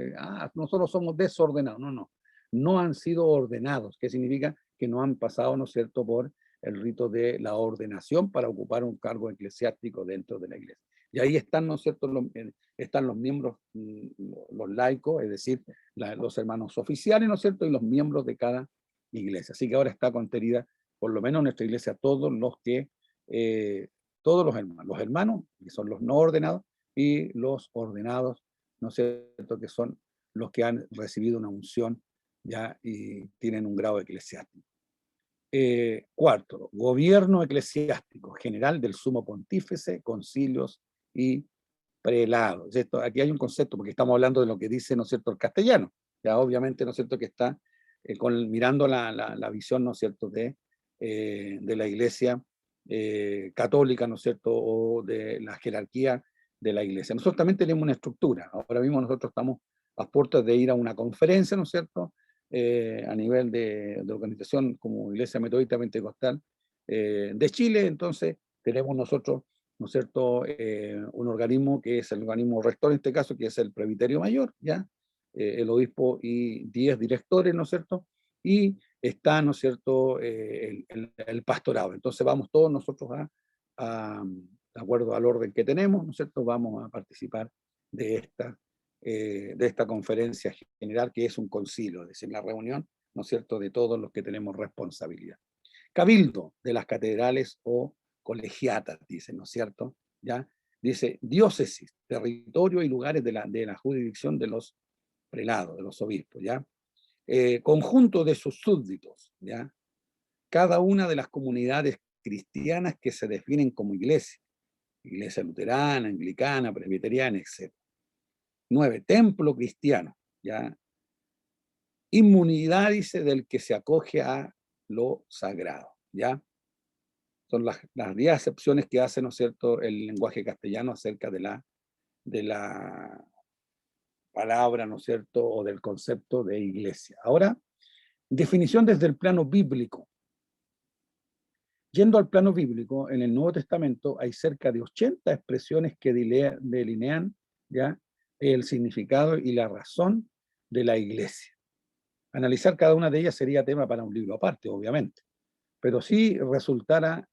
nosotros somos desordenados. No, no. No han sido ordenados, que significa que no han pasado, ¿no es cierto?, por el rito de la ordenación para ocupar un cargo eclesiástico dentro de la iglesia. Y ahí están, ¿no es cierto?, están los miembros, los laicos, es decir, los hermanos oficiales, ¿no es cierto?, y los miembros de cada iglesia. Así que ahora está contenida, por lo menos en nuestra iglesia, todos los hermanos, que son los no ordenados, y los ordenados, ¿no es cierto?, que son los que han recibido una unción ya y tienen un grado eclesiástico. Cuarto, gobierno eclesiástico general del sumo pontífice, concilios y prelados. Aquí hay un concepto, porque estamos hablando de lo que dice, ¿no es cierto?, el castellano. Ya obviamente, ¿no es cierto?, que está mirando la visión, ¿no es cierto?, de la iglesia católica, ¿no es cierto?, o de la jerarquía de la iglesia. Nosotros también tenemos una estructura. Ahora mismo nosotros estamos a puertas de ir a una conferencia, ¿no es cierto?, a nivel de organización como Iglesia Metodista Pentecostal de Chile. Entonces tenemos nosotros, ¿no es cierto?, un organismo que es el organismo rector en este caso, que es el presbiterio mayor, ¿ya? El obispo y 10 directores, ¿no es cierto? Y está, ¿no es cierto?, el pastorado. Entonces vamos todos nosotros de acuerdo al orden que tenemos, ¿no es cierto?, vamos a participar de esta conferencia general, que es un concilio, es decir, la reunión, ¿no es cierto?, de todos los que tenemos responsabilidad. Cabildo de las catedrales o colegiatas, dice, ¿no es cierto? ¿Ya? Dice diócesis, territorio y lugares de la jurisdicción de los prelados, de los obispos, ¿ya? Conjunto de sus súbditos, ¿ya? Cada una de las comunidades cristianas que se definen como iglesia, iglesia luterana, anglicana, presbiteriana, etc. 9, templo cristiano, ¿ya? Inmunidad, dice, del que se acoge a lo sagrado, ¿ya? Son las 10 acepciones que hace, ¿no es cierto?, el lenguaje castellano acerca de la palabra, ¿no es cierto?, o del concepto de iglesia. Ahora, definición desde el plano bíblico. Yendo al plano bíblico, en el Nuevo Testamento hay cerca de 80 expresiones que delinean, ¿ya?, el significado y la razón de la iglesia. Analizar cada una de ellas sería tema para un libro aparte, obviamente, pero sí resultará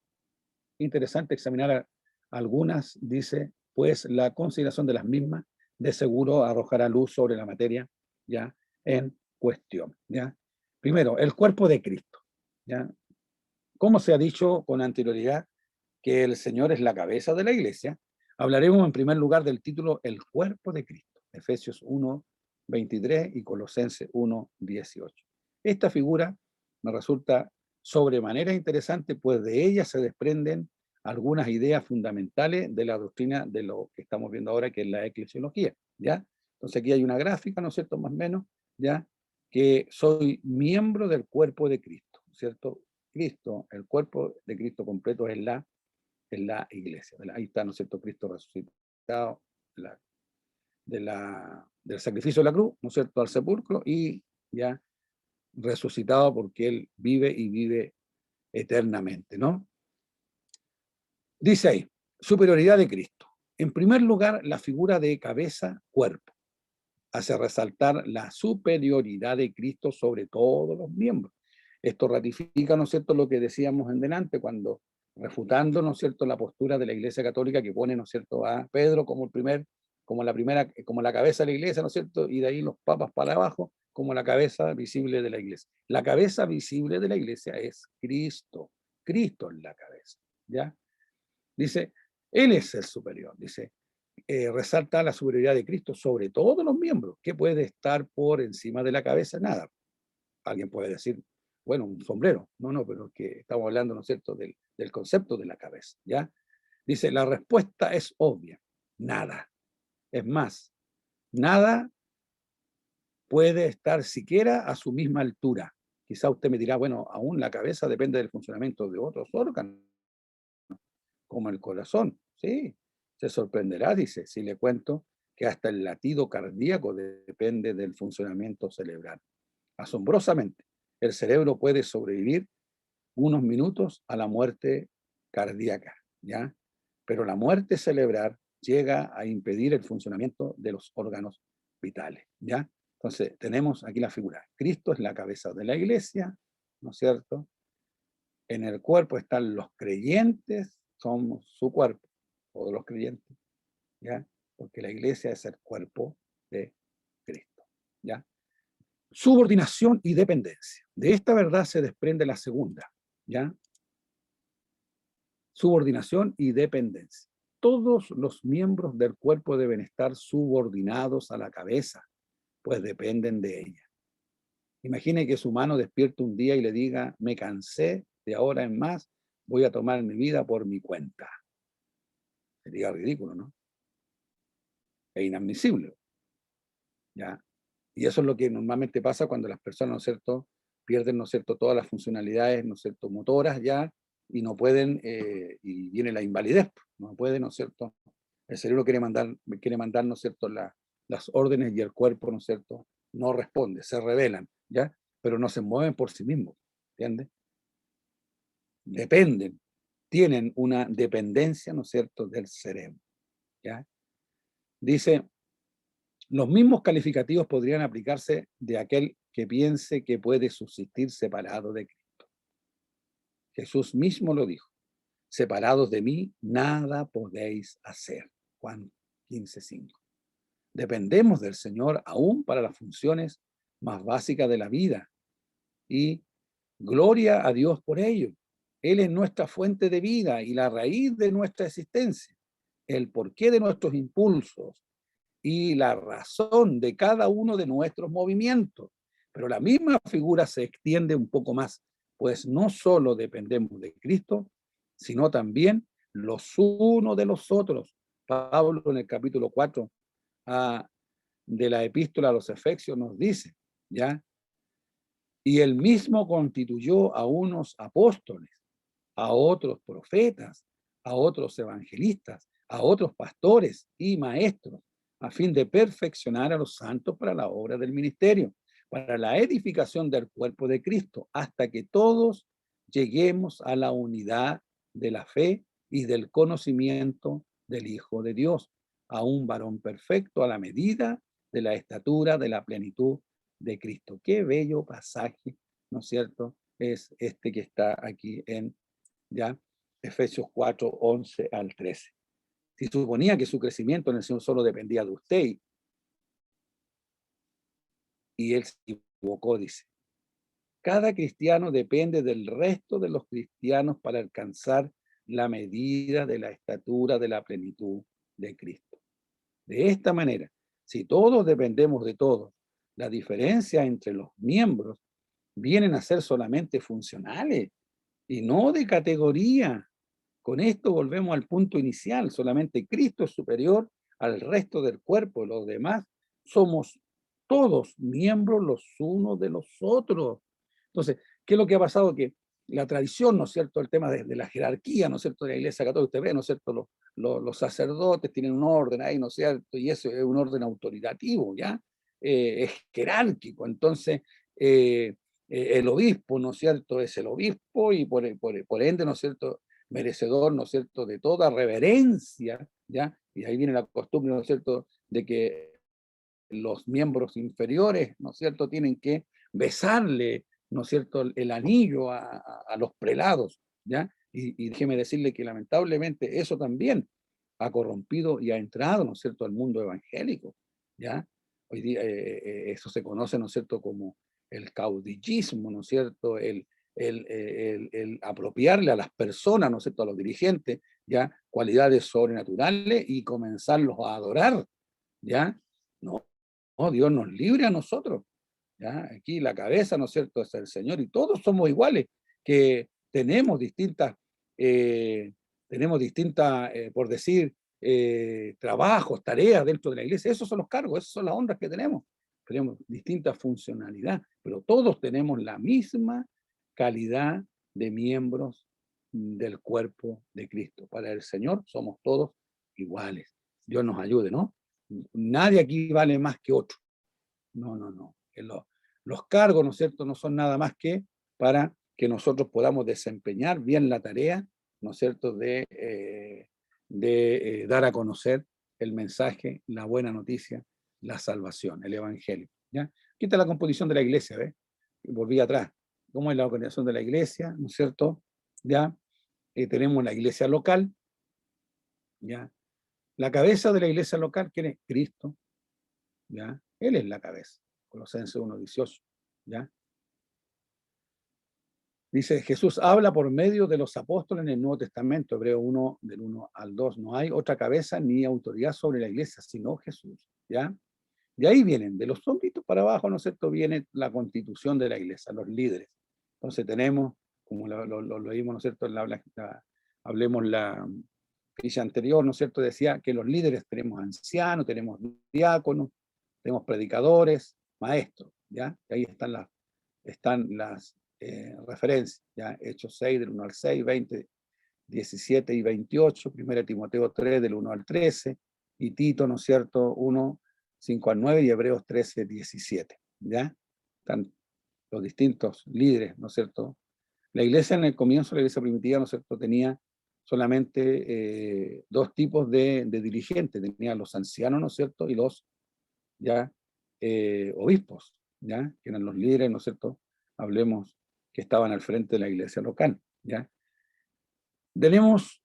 interesante examinar algunas, dice, pues la consideración de las mismas de seguro arrojará luz sobre la materia ya en cuestión. ¿Ya? Primero, el cuerpo de Cristo. ¿Ya? Como se ha dicho con anterioridad que el Señor es la cabeza de la iglesia, hablaremos en primer lugar del título El cuerpo de Cristo, Efesios 1:23 y Colosenses 1:18. Esta figura me resulta sobremanera interesante, pues de ella se desprenden algunas ideas fundamentales de la doctrina de lo que estamos viendo ahora, que es la eclesiología, ¿ya? Entonces aquí hay una gráfica, ¿no es cierto?, más o menos, ¿ya?, que soy miembro del cuerpo de Cristo, ¿cierto? Cristo, el cuerpo de Cristo completo es la iglesia. Ahí está, ¿no es cierto?, Cristo resucitado del sacrificio de la cruz, ¿no es cierto?, al sepulcro, y ya resucitado porque Él vive y vive eternamente, ¿no? Dice ahí, superioridad de Cristo. En primer lugar, la figura de cabeza-cuerpo hace resaltar la superioridad de Cristo sobre todos los miembros. Esto ratifica, ¿no es cierto?, lo que decíamos en delante, cuando refutando, ¿no es cierto?, la postura de la Iglesia Católica, que pone, ¿no es cierto?, a Pedro como la cabeza de la Iglesia, ¿no es cierto?, y de ahí los papas para abajo como la cabeza visible de la Iglesia. La cabeza visible de la Iglesia es Cristo. Cristo es la cabeza, ¿ya? Dice, Él es el superior, dice, resalta la superioridad de Cristo sobre todos los miembros. ¿Qué puede estar por encima de la cabeza? Nada. Alguien puede decir, bueno, un sombrero. No, no, pero es que estamos hablando, ¿no es cierto?, del concepto de la cabeza, ¿ya? Dice, la respuesta es obvia, nada. Es más, Nada puede estar siquiera a su misma altura. Quizá usted me dirá, bueno, aún la cabeza depende del funcionamiento de otros órganos, como el corazón. Sí, se sorprenderá, dice, si le cuento que hasta el latido cardíaco depende del funcionamiento cerebral. Asombrosamente, el cerebro puede sobrevivir unos minutos a la muerte cardíaca, ¿ya? Pero la muerte cerebral llega a impedir el funcionamiento de los órganos vitales, ¿ya? Entonces, tenemos aquí la figura. Cristo es la cabeza de la iglesia, ¿no es cierto? En el cuerpo están los creyentes, somos su cuerpo, todos los creyentes, ¿ya? Porque la iglesia es el cuerpo de Cristo, ¿ya? Subordinación y dependencia. De esta verdad se desprende la segunda, ¿ya? Subordinación y dependencia. Todos los miembros del cuerpo deben estar subordinados a la cabeza, pues dependen de ella. Imagine que su mano despierte un día y le diga, me cansé, de ahora en más voy a tomar mi vida por mi cuenta. Sería ridículo, ¿no? Es inadmisible, ¿ya? Y eso es lo que normalmente pasa cuando las personas, ¿no es cierto?, pierden, ¿no es cierto?, todas las funcionalidades, ¿no es cierto?, motoras ya, y no pueden, y viene la invalidez, no pueden, ¿no es cierto?, el cerebro quiere mandar, ¿no es cierto?, las órdenes y el cuerpo, ¿no es cierto?, no responde, se rebelan, ¿ya? Pero no se mueven por sí mismos, ¿entiendes? Dependen, tienen una dependencia, ¿no es cierto?, del cerebro, ¿ya? Dice, los mismos calificativos podrían aplicarse de aquel que piense que puede subsistir separado de Cristo. Jesús mismo lo dijo, separados de mí, nada podéis hacer. Juan 15:5. Dependemos del Señor aún para las funciones más básicas de la vida y gloria a Dios por ello. Él es nuestra fuente de vida y la raíz de nuestra existencia, el porqué de nuestros impulsos y la razón de cada uno de nuestros movimientos. Pero la misma figura se extiende un poco más, pues no solo dependemos de Cristo, sino también los unos de los otros. Pablo en el capítulo 4 de la epístola a los Efesios nos dice, ¿ya? Y él mismo constituyó a unos apóstoles, a otros profetas, a otros evangelistas, a otros pastores y maestros, a fin de perfeccionar a los santos para la obra del ministerio, para la edificación del cuerpo de Cristo, hasta que todos lleguemos a la unidad de la fe y del conocimiento del Hijo de Dios, a un varón perfecto a la medida de la estatura de la plenitud de Cristo. Qué bello pasaje, ¿no es cierto? Es este que está aquí en ya Efesios 4, 11 al 13. Si suponía que su crecimiento en el Señor solo dependía de usted, y él se equivocó, dice. Cada cristiano depende del resto de los cristianos para alcanzar la medida de la estatura de la plenitud de Cristo. De esta manera, si todos dependemos de todos, la diferencia entre los miembros vienen a ser solamente funcionales y no de categoría. Con esto volvemos al punto inicial, solamente Cristo es superior al resto del cuerpo, los demás somos todos miembros los unos de los otros. Entonces, ¿qué es lo que ha pasado? Que la tradición, ¿no es cierto?, el tema de la jerarquía, ¿no es cierto?, de la Iglesia Católica, usted ve, ¿no es cierto?, los sacerdotes tienen un orden ahí, ¿no es cierto?, y eso es un orden autoritativo, ¿ya? Es jerárquico, entonces el obispo, ¿no es cierto?, es el obispo y por ende, ¿no es cierto?, merecedor, ¿no es cierto?, de toda reverencia, ¿ya? Y ahí viene la costumbre, ¿no es cierto?, de que los miembros inferiores, ¿no es cierto?, tienen que besarle, ¿no es cierto?, el anillo a los prelados, ¿ya? Y déjeme decirle que lamentablemente eso también ha corrompido y ha entrado, ¿no es cierto?, al mundo evangélico, ¿ya? Hoy día eso se conoce, ¿no es cierto?, como el caudillismo, ¿no es cierto?, el apropiarle a las personas, ¿no es cierto?, a los dirigentes, ¿ya?, cualidades sobrenaturales y comenzarlos a adorar, ¿ya? No, no, Dios nos libre a nosotros, ¿ya? Aquí la cabeza, ¿no es cierto?, es el Señor y todos somos iguales, que tenemos distintas, por decir, trabajos, tareas dentro de la iglesia. Esos son los cargos, esas son las honras que tenemos. Tenemos distinta funcionalidad, pero todos tenemos la misma calidad de miembros del cuerpo de Cristo. Para el Señor somos todos iguales. Dios nos ayude, ¿no? Nadie aquí vale más que otro. No, no, no. Los cargos, ¿no es cierto?, no son nada más que para que nosotros podamos desempeñar bien la tarea, ¿no es cierto?, de dar a conocer el mensaje, la buena noticia, la salvación, el evangelio. ¿Ya? Aquí está la composición de la iglesia, ¿ves? Volví atrás. ¿Cómo es la organización de la iglesia? ¿No es cierto? ¿Ya? Tenemos la iglesia local, ¿ya? La cabeza de la iglesia local, ¿quién es? Cristo, ¿ya? Él es la cabeza. Colosenses 1:18, ¿ya? Dice, Jesús habla por medio de los apóstoles en el Nuevo Testamento, Hebreo 1, del 1 al 2. No hay otra cabeza ni autoridad sobre la iglesia, sino Jesús, ¿ya? De ahí vienen, de los hombritos para abajo, ¿no es cierto?, viene la constitución de la iglesia, los líderes. Entonces tenemos, como lo leímos, ¿no es cierto?, hablemos la ficha anterior, ¿no es cierto?, decía que los líderes tenemos ancianos, tenemos diáconos, tenemos predicadores, maestros, ¿ya? Y ahí están las referencias, ¿ya? Hechos 6, del 1 al 6, 20, 17 y 28, 1 Timoteo 3, del 1 al 13, y Tito, ¿no es cierto?, 1, 5 al 9, y Hebreos 13, 17, ¿ya? Están los distintos líderes, ¿no es cierto? La iglesia en el comienzo, la iglesia primitiva, ¿no es cierto?, tenía solamente dos tipos de dirigentes, tenía los ancianos, ¿no es cierto?, y los, ya, obispos, ¿ya?, que eran los líderes, ¿no es cierto?, hablemos que estaban al frente de la iglesia local, ¿ya? Tenemos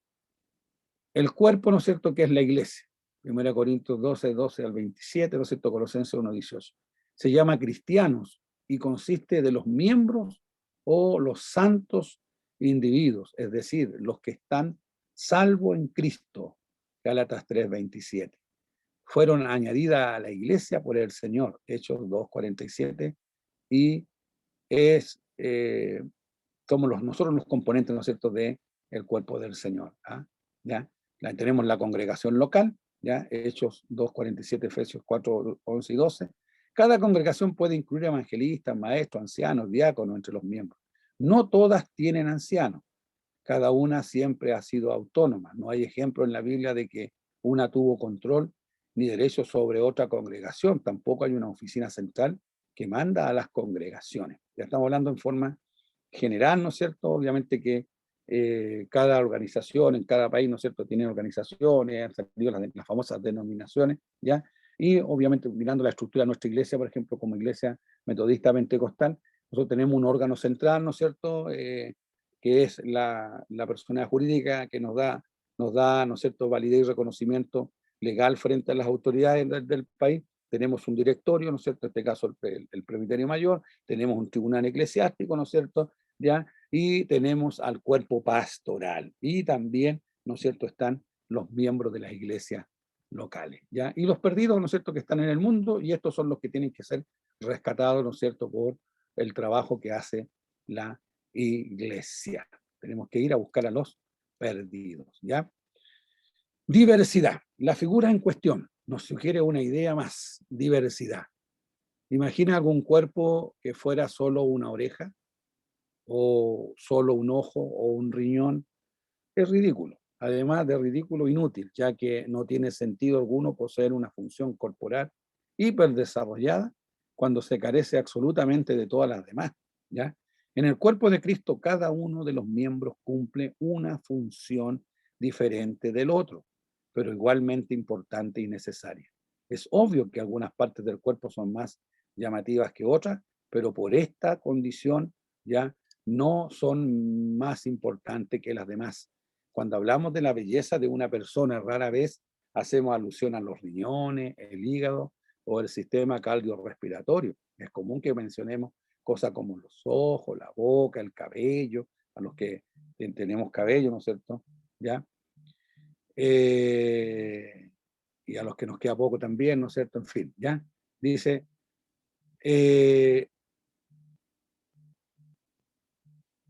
el cuerpo, ¿no es cierto?, que es la iglesia. 1 Corintios 12, 12 al 27, ¿no es cierto?, Colosenses 1, 18. Se llama cristianos y consiste de los miembros o los santos individuos, es decir, los que están salvos en Cristo. Gálatas 3, 27. Fueron añadidas a la iglesia por el Señor, Hechos 2, 47, y es, somos nosotros los componentes, ¿no es cierto?, de el cuerpo del Señor. ¿Ah? ¿Ya? Tenemos la congregación local, ¿ya? Hechos 2, 47, Efesios 4, 11 y 12. Cada congregación puede incluir evangelistas, maestros, ancianos, diáconos entre los miembros. No todas tienen ancianos. Cada una siempre ha sido autónoma. No hay ejemplo en la Biblia de que una tuvo control ni derecho sobre otra congregación. Tampoco hay una oficina central que manda a las congregaciones. Ya estamos hablando en forma general, ¿no es cierto? Obviamente que cada organización en cada país, ¿no es cierto?, tiene organizaciones, han salido las famosas denominaciones, ¿ya? Y obviamente mirando la estructura de nuestra iglesia, por ejemplo, como iglesia metodista pentecostal, nosotros tenemos un órgano central, ¿no es cierto?, que es la persona jurídica que nos da, ¿no es cierto?, validez y reconocimiento legal frente a las autoridades del país. Tenemos un directorio, ¿no es cierto?, en este caso el presbiterio mayor, tenemos un tribunal eclesiástico, ¿no es cierto?, ¿ya? Y tenemos al cuerpo pastoral, y también, ¿no es cierto?, están los miembros de las iglesias locales, ¿ya? Y los perdidos, ¿no es cierto?, que están en el mundo, y estos son los que tienen que ser rescatados, ¿no es cierto?, por el trabajo que hace la iglesia. Tenemos que ir a buscar a los perdidos, ¿ya? Diversidad. La figura en cuestión nos sugiere una idea más, diversidad. Imagina algún cuerpo que fuera solo una oreja, o solo un ojo, o un riñón. Es ridículo. Además de ridículo, inútil, ya que no tiene sentido alguno poseer una función corporal hiperdesarrollada cuando se carece absolutamente de todas las demás, ¿ya? En el cuerpo de Cristo, cada uno de los miembros cumple una función diferente del otro, pero igualmente importante y necesaria. Es obvio que algunas partes del cuerpo son más llamativas que otras, pero por esta condición ya no son más importantes que las demás. Cuando hablamos de la belleza de una persona, rara vez hacemos alusión a los riñones, el hígado o el sistema cardiorrespiratorio. Es común que mencionemos cosas como los ojos, la boca, el cabello, a los que tenemos cabello, ¿no es cierto? ¿Ya? Y a los que nos queda poco también, ¿no es cierto? En fin, ¿ya? Dice,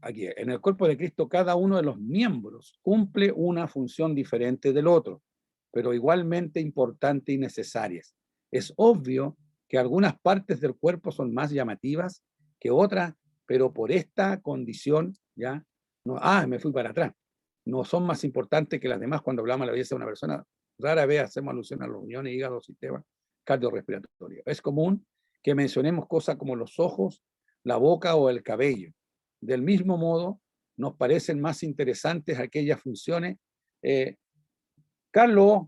aquí, en el cuerpo de Cristo, cada uno de los miembros cumple una función diferente del otro, pero igualmente importantes y necesarias. Es obvio que algunas partes del cuerpo son más llamativas que otras, pero por esta condición, ya, no, me fui para atrás, no son más importantes que las demás. Cuando hablamos de la belleza de una persona, rara vez hacemos alusión a los riñones, hígado, sistema cardiorrespiratorio. Es común que mencionemos cosas como los ojos, la boca o el cabello. Del mismo modo, nos parecen más interesantes aquellas funciones. Carlos,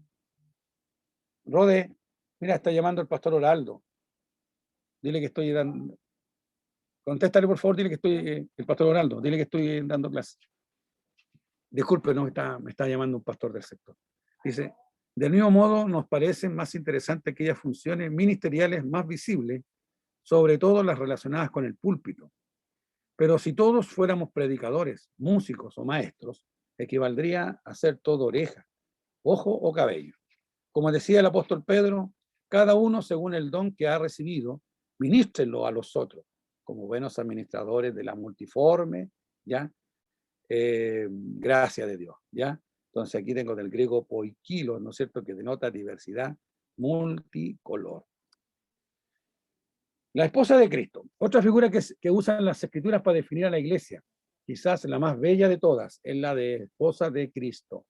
Rode, mira, está llamando el pastor Oraldo. Dile que estoy dando. Contéstale, por favor, dile que estoy, el pastor Oraldo, dile que estoy dando clase. Disculpe, no, me está llamando un pastor del sector. Dice, del mismo modo, nos parecen más interesantes aquellas funciones ministeriales más visibles, sobre todo las relacionadas con el púlpito. Pero si todos fuéramos predicadores, músicos o maestros, equivaldría a ser todo oreja, ojo o cabello. Como decía el apóstol Pedro, cada uno según el don que ha recibido, ministrenlo a los otros, como buenos administradores de la multiforme, ¿ya? Gracia de Dios, ¿ya? Entonces aquí tengo del griego poikilo, ¿no es cierto?, que denota diversidad multicolor. La esposa de Cristo, otra figura que usan las escrituras para definir a la iglesia, quizás la más bella de todas, es la de esposa de Cristo.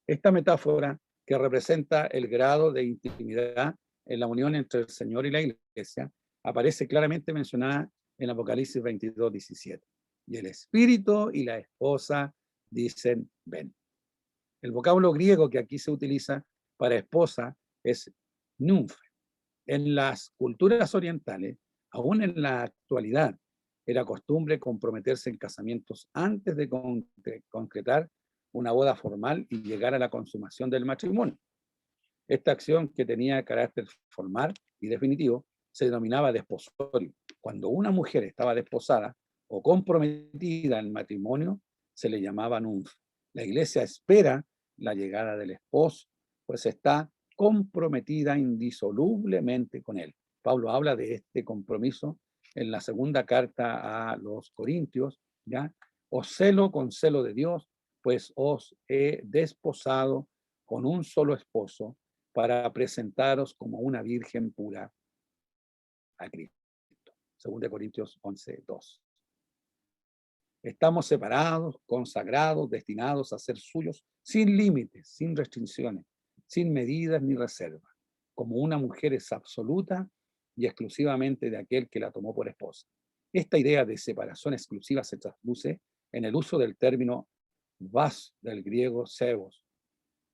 Esta metáfora, que representa el grado de intimidad en la unión entre el Señor y la iglesia, aparece claramente mencionada en Apocalipsis 22, 17. Y el espíritu y la esposa dicen ven. El vocablo griego que aquí se utiliza para esposa es nymfe. En las culturas orientales, aún en la actualidad, era costumbre comprometerse en casamientos antes de concretar una boda formal y llegar a la consumación del matrimonio. Esta acción, que tenía carácter formal y definitivo, se denominaba desposorio. Cuando una mujer estaba desposada o comprometida en matrimonio, se le llamaba nunf. La iglesia espera la llegada del esposo, pues está comprometida indisolublemente con él. Pablo habla de este compromiso en la segunda carta a los Corintios, ¿ya? Os celo con celo de Dios, pues os he desposado con un solo esposo para presentaros como una virgen pura a Cristo. 2 Corintios 11, 2. Estamos separados, consagrados, destinados a ser suyos, sin límites, sin restricciones, sin medidas ni reservas, como una mujer es absoluta y exclusivamente de aquel que la tomó por esposa. Esta idea de separación exclusiva se traduce en el uso del término vas, del griego sebos,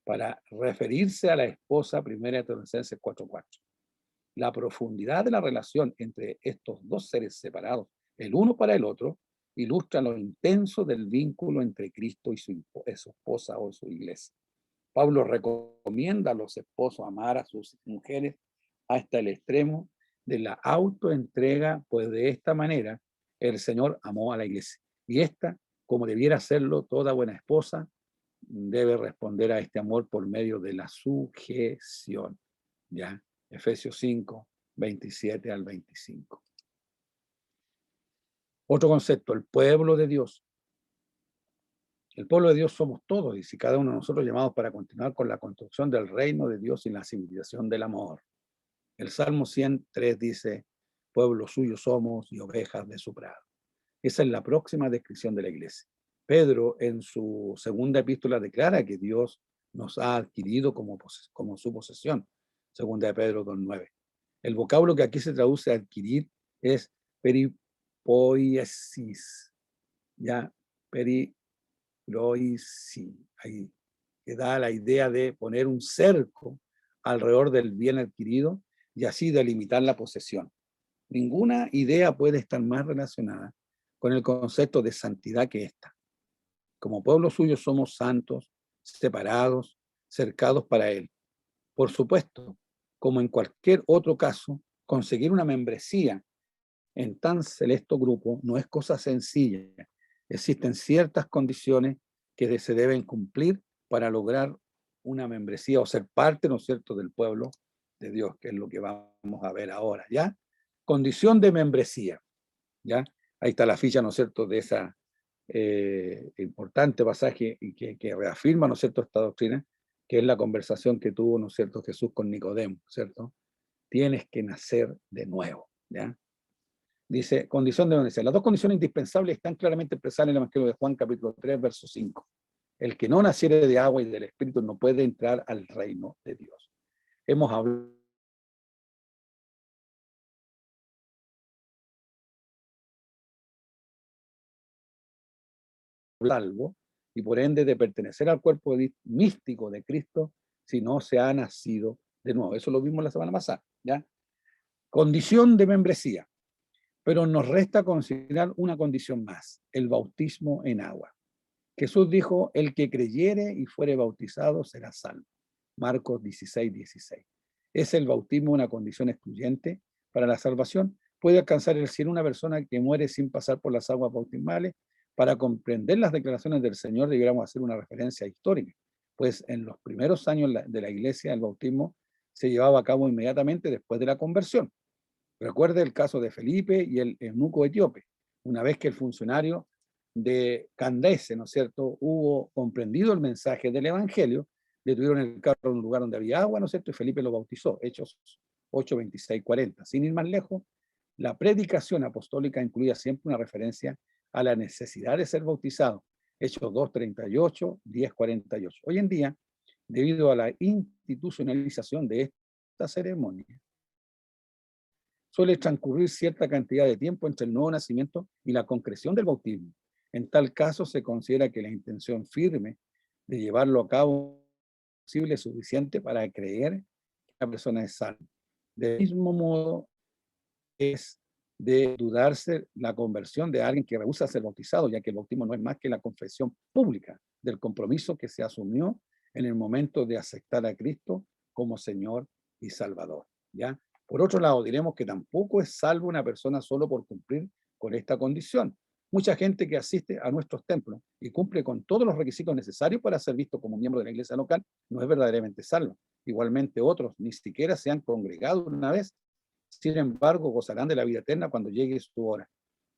para referirse a la esposa, 1 Tesalonicenses 4:4. La profundidad de la relación entre estos dos seres separados, el uno para el otro, ilustra lo intenso del vínculo entre Cristo y su esposa o su iglesia. Pablo recomienda a los esposos amar a sus mujeres hasta el extremo de la autoentrega, pues de esta manera el Señor amó a la iglesia. Y esta, como debiera hacerlo toda buena esposa, debe responder a este amor por medio de la sujeción. ¿Ya? Efesios 5, 27 al 25. Otro concepto, el pueblo de Dios. El pueblo de Dios somos todos, y si cada uno de nosotros llamados para continuar con la construcción del reino de Dios y la civilización del amor. El Salmo 103 dice, pueblo suyo somos y ovejas de su prado. Esa es la próxima descripción de la iglesia. Pedro, en su segunda epístola, declara que Dios nos ha adquirido como su posesión. Segunda de Pedro 2:9. El vocablo que aquí se traduce a adquirir es peripoiesis, ya, peripoiesis, ahí, que da la idea de poner un cerco alrededor del bien adquirido y así delimitar la posesión. Ninguna idea puede estar más relacionada con el concepto de santidad que esta. Como pueblo suyo somos santos, separados, cercados para Él. Por supuesto, como en cualquier otro caso, conseguir una membresía en tan selecto grupo no es cosa sencilla. Existen ciertas condiciones que se deben cumplir para lograr una membresía o ser parte, ¿no es cierto?, del pueblo de Dios, que es lo que vamos a ver ahora, ¿ya? Condición de membresía, ¿ya? Ahí está la ficha, ¿no es cierto?, de esa importante pasaje que reafirma, ¿no es cierto?, esta doctrina, que es la conversación que tuvo, ¿no es cierto?, Jesús con Nicodemo, ¿cierto? Tienes que nacer de nuevo, ¿ya? Dice, condición de beneficio. Las dos condiciones indispensables están claramente expresadas en el Evangelio de Juan, capítulo 3, verso 5. El que no naciere de agua y del Espíritu no puede entrar al reino de Dios. Hemos hablado salvo y por ende de pertenecer al cuerpo místico de Cristo si no se ha nacido de nuevo. Eso lo vimos la semana pasada, ¿ya? Condición de membresía. Pero nos resta considerar una condición más, el bautismo en agua. Jesús dijo, el que creyere y fuere bautizado será salvo. Marcos 16, 16. ¿Es el bautismo una condición excluyente para la salvación? ¿Puede alcanzar el cielo una persona que muere sin pasar por las aguas bautismales? Para comprender las declaraciones del Señor debiéramos hacer una referencia histórica, pues en los primeros años de la iglesia el bautismo se llevaba a cabo inmediatamente después de la conversión. Recuerde el caso de Felipe y el eunuco etíope. Una vez que el funcionario de Candace, ¿no es cierto?, hubo comprendido el mensaje del Evangelio, le tuvieron el carro en un lugar donde había agua, ¿no es cierto?, y Felipe lo bautizó, Hechos 8, 26, 40. Sin ir más lejos, la predicación apostólica incluía siempre una referencia a la necesidad de ser bautizado, Hechos 2, 38, 10, 48. Hoy en día, debido a la institucionalización de esta ceremonia, suele transcurrir cierta cantidad de tiempo entre el nuevo nacimiento y la concreción del bautismo. En tal caso, se considera que la intención firme de llevarlo a cabo es suficiente para creer que la persona es salva. Del mismo modo, es de dudarse la conversión de alguien que rehúsa ser bautizado, ya que el bautismo no es más que la confesión pública del compromiso que se asumió en el momento de aceptar a Cristo como Señor y Salvador, ¿ya? Por otro lado, diremos que tampoco es salvo una persona solo por cumplir con esta condición. Mucha gente que asiste a nuestros templos y cumple con todos los requisitos necesarios para ser visto como miembro de la iglesia local no es verdaderamente salvo. Igualmente otros ni siquiera se han congregado una vez, sin embargo gozarán de la vida eterna cuando llegue su hora.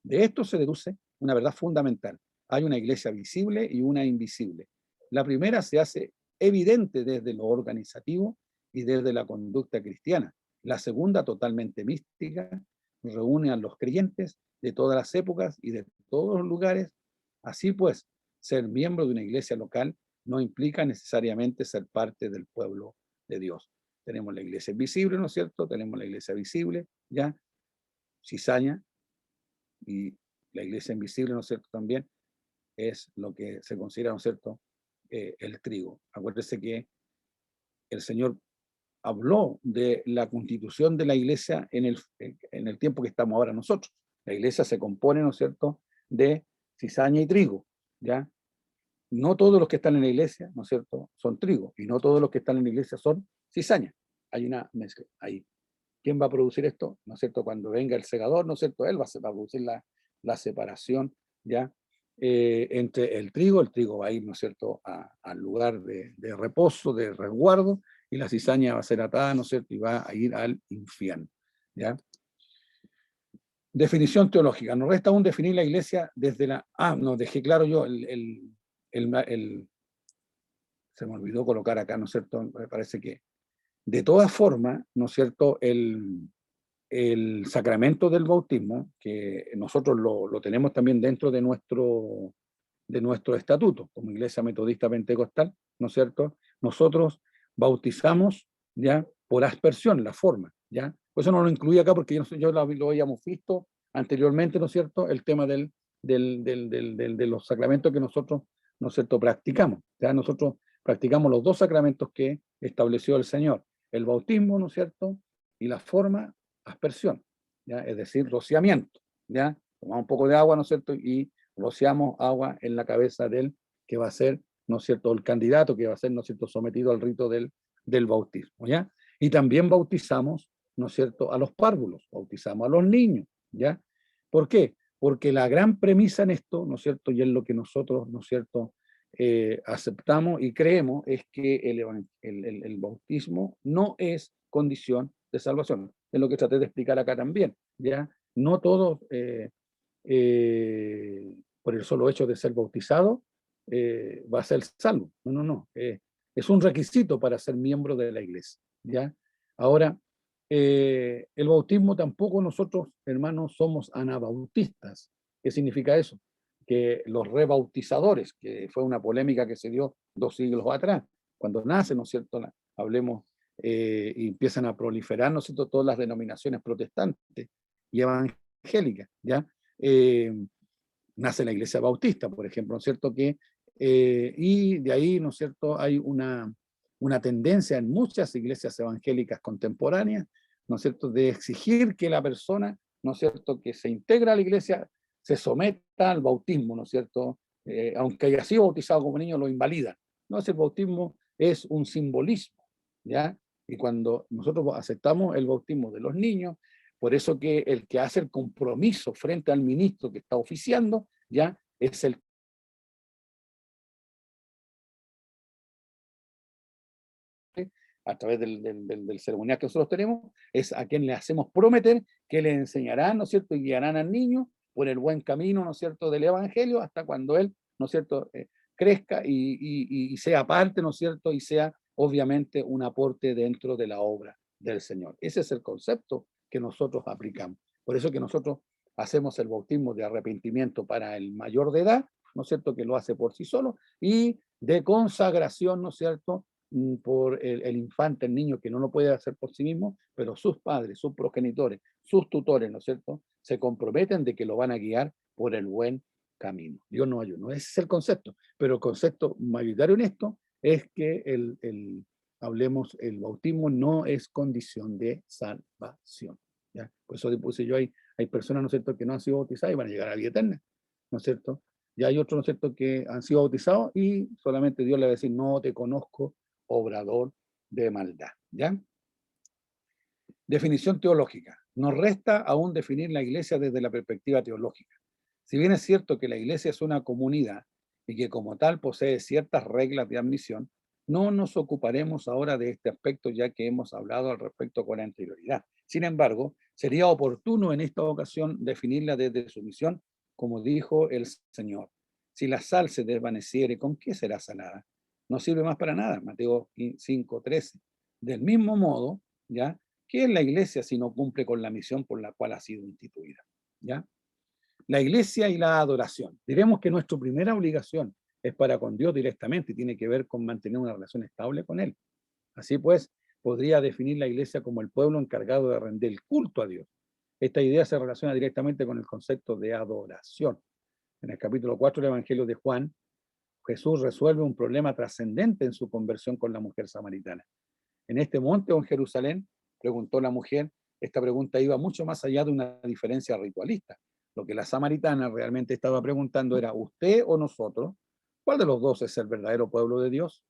De esto se deduce una verdad fundamental. Hay una iglesia visible y una invisible. La primera se hace evidente desde lo organizativo y desde la conducta cristiana. La segunda, totalmente mística, reúne a los creyentes de todas las épocas y de todos los lugares. Así pues, ser miembro de una iglesia local no implica necesariamente ser parte del pueblo de Dios. Tenemos la iglesia invisible, ¿no es cierto? Tenemos la iglesia visible, ¿ya? Cizaña, y la iglesia invisible, ¿no es cierto? También es lo que se considera, ¿no es cierto?, el trigo. Acuérdese que el Señor habló de la constitución de la iglesia en el tiempo que estamos ahora nosotros. La iglesia se compone, ¿no es cierto?, de cizaña y trigo, ¿ya? No todos los que están en la iglesia, ¿no es cierto?, son trigo, y no todos los que están en la iglesia son cizaña. Hay una mezcla ahí. ¿Quién va a producir esto? ¿No es cierto? Cuando venga el segador, ¿no es cierto? Él va a producir la separación, ¿ya? Entre el trigo va a ir, ¿no es cierto?, al lugar de reposo, de resguardo, y la cizaña va a ser atada, ¿no es cierto?, y va a ir al infierno, ¿ya? Definición teológica. Nos resta aún definir la iglesia desde la... no, dejé claro yo se me olvidó colocar acá, ¿no es cierto? Me parece que de todas formas, ¿no es cierto?, el sacramento del bautismo, que nosotros lo tenemos también dentro de nuestro estatuto, como Iglesia Metodista Pentecostal, ¿no es cierto? Nosotros bautizamos, ¿ya?, por aspersión, la forma, ¿ya? Por eso no lo incluí acá, porque yo lo habíamos visto anteriormente, ¿no es cierto?, el tema de los sacramentos que nosotros, ¿no es cierto?, practicamos, ¿ya? Nosotros practicamos los dos sacramentos que estableció el Señor, el bautismo, ¿no es cierto?, y la forma, aspersión, ¿ya?, es decir, rociamiento, ¿ya? Tomamos un poco de agua, ¿no es cierto?, y rociamos agua en la cabeza del que va a ser, ¿no es cierto?, el candidato que va a ser, ¿no es cierto?, sometido al rito del bautismo, ¿ya? Y también bautizamos, ¿no es cierto?, a los párvulos, bautizamos a los niños, ¿ya? ¿Por qué? Porque la gran premisa en esto, ¿no es cierto?, y es lo que nosotros, ¿no es cierto?, aceptamos y creemos, es que el bautismo no es condición de salvación. Es lo que traté de explicar acá también, ¿ya? No todos, por el solo hecho de ser bautizado, va a ser salvo. No. Es un requisito para ser miembro de la iglesia, ¿ya? Ahora, el bautismo tampoco nosotros, hermanos, somos anabautistas. ¿Qué significa eso? Que los rebautizadores, que fue una polémica que se dio 2 siglos atrás, cuando nace, ¿no es cierto? Hablemos, y empiezan a proliferar, ¿no es cierto?, todas las denominaciones protestantes y evangélicas, ¿ya? Nace la iglesia bautista, por ejemplo, ¿no es cierto? Y de ahí, ¿no es cierto?, hay una tendencia en muchas iglesias evangélicas contemporáneas, ¿no es cierto?, de exigir que la persona, ¿no es cierto?, que se integra a la iglesia, se someta al bautismo, ¿no es cierto?, aunque haya sido bautizado como niño, lo invalida. No, el bautismo es un simbolismo, ¿ya? Y cuando nosotros aceptamos el bautismo de los niños, por eso que el que hace el compromiso frente al ministro que está oficiando, ya es el a través del ceremonial que nosotros tenemos, es a quien le hacemos prometer que le enseñarán, ¿no es cierto?, y guiarán al niño por el buen camino, ¿no es cierto?, del evangelio, hasta cuando él, ¿no es cierto?, crezca y sea parte, ¿no es cierto?, y sea obviamente un aporte dentro de la obra del Señor. Ese es el concepto que nosotros aplicamos. Por eso que nosotros hacemos el bautismo de arrepentimiento para el mayor de edad, ¿no es cierto?, que lo hace por sí solo, y de consagración, ¿no es cierto?, por el infante, el niño que no lo puede hacer por sí mismo, pero sus padres, sus progenitores, sus tutores, ¿no es cierto?, se comprometen de que lo van a guiar por el buen camino. Dios no ayuda, ese es el concepto, pero el concepto mayoritario en esto es que hablemos, el bautismo no es condición de salvación, ¿ya? Por eso puse yo ahí, hay personas, ¿no es cierto?, que no han sido bautizadas y van a llegar a la vida eterna, ¿no es cierto? Y hay otros, ¿no es cierto?, que han sido bautizados y solamente Dios le va a decir, no te conozco, obrador de maldad, ¿ya? Definición teológica. Nos resta aún definir la iglesia desde la perspectiva teológica. Si bien es cierto que la iglesia es una comunidad y que como tal posee ciertas reglas de admisión, no nos ocuparemos ahora de este aspecto ya que hemos hablado al respecto con anterioridad. Sin embargo, sería oportuno en esta ocasión definirla desde su misión, como dijo el Señor. Si la sal se desvaneciere, ¿con qué será salada? No sirve más para nada. Mateo 5:13. Del mismo modo, ¿ya?, ¿qué es la iglesia si no cumple con la misión por la cual ha sido instituida? ¿Ya? La iglesia y la adoración. Diremos que nuestra primera obligación es para con Dios directamente y tiene que ver con mantener una relación estable con Él. Así pues, podría definir la iglesia como el pueblo encargado de rendir el culto a Dios. Esta idea se relaciona directamente con el concepto de adoración. En el capítulo 4 del Evangelio de Juan, Jesús resuelve un problema trascendente en su conversión con la mujer samaritana. ¿En este monte o en Jerusalén?, preguntó la mujer. Esta pregunta iba mucho más allá de una diferencia ritualista. Lo que la samaritana realmente estaba preguntando era, ¿usted o nosotros? ¿Cuál de los dos es el verdadero pueblo de Dios?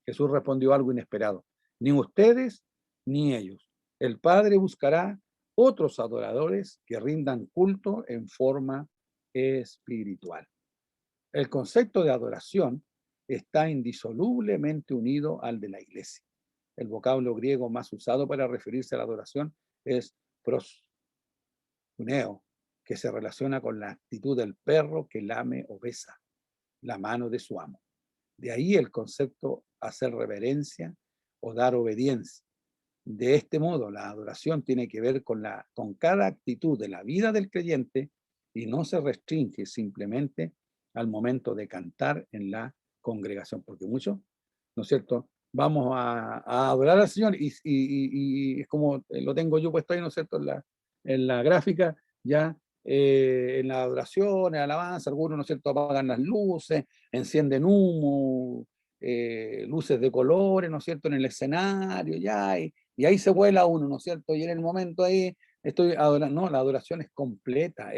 Jesús respondió algo inesperado. Ni ustedes ni ellos. El Padre buscará otros adoradores que rindan culto en forma espiritual. El concepto de adoración está indisolublemente unido al de la iglesia. El vocablo griego más usado para referirse a la adoración es proskuneo, que se relaciona con la actitud del perro que lame o besa la mano de su amo. De ahí el concepto hacer reverencia o dar obediencia. De este modo, la adoración tiene que ver con cada actitud de la vida del creyente y no se restringe simplemente al momento de cantar en la congregación, porque muchos, ¿no es cierto?, vamos a adorar al Señor y es como lo tengo yo puesto ahí, ¿no es cierto?, en la gráfica, ya en la adoración, en la alabanza, algunos, ¿no es cierto?, apagan las luces, encienden humo, luces de colores, ¿no es cierto?, en el escenario, ya, y ahí se vuela uno, ¿no es cierto? Y en el momento ahí estoy adorando. No, la adoración es completa,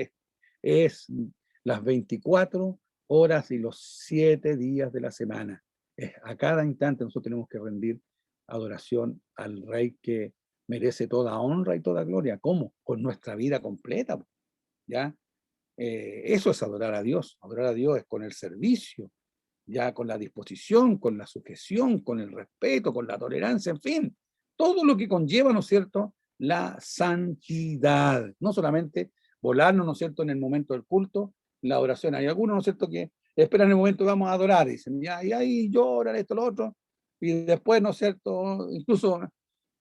es las 24 horas y los 7 días de la semana. A cada instante nosotros tenemos que rendir adoración al Rey que merece toda honra y toda gloria. ¿Cómo? Con nuestra vida completa, ¿ya? Eso es adorar a Dios. Adorar a Dios es con el servicio, ya con la disposición, con la sujeción, con el respeto, con la tolerancia, en fin, todo lo que conlleva, ¿no es cierto?, la santidad. No solamente volarnos, ¿no es cierto?, en el momento del culto, la oración. Hay algunos, ¿no es cierto?, que esperan el momento que vamos a adorar, dicen, ya, y ahí lloran, esto, lo otro. y después, ¿no es cierto?, incluso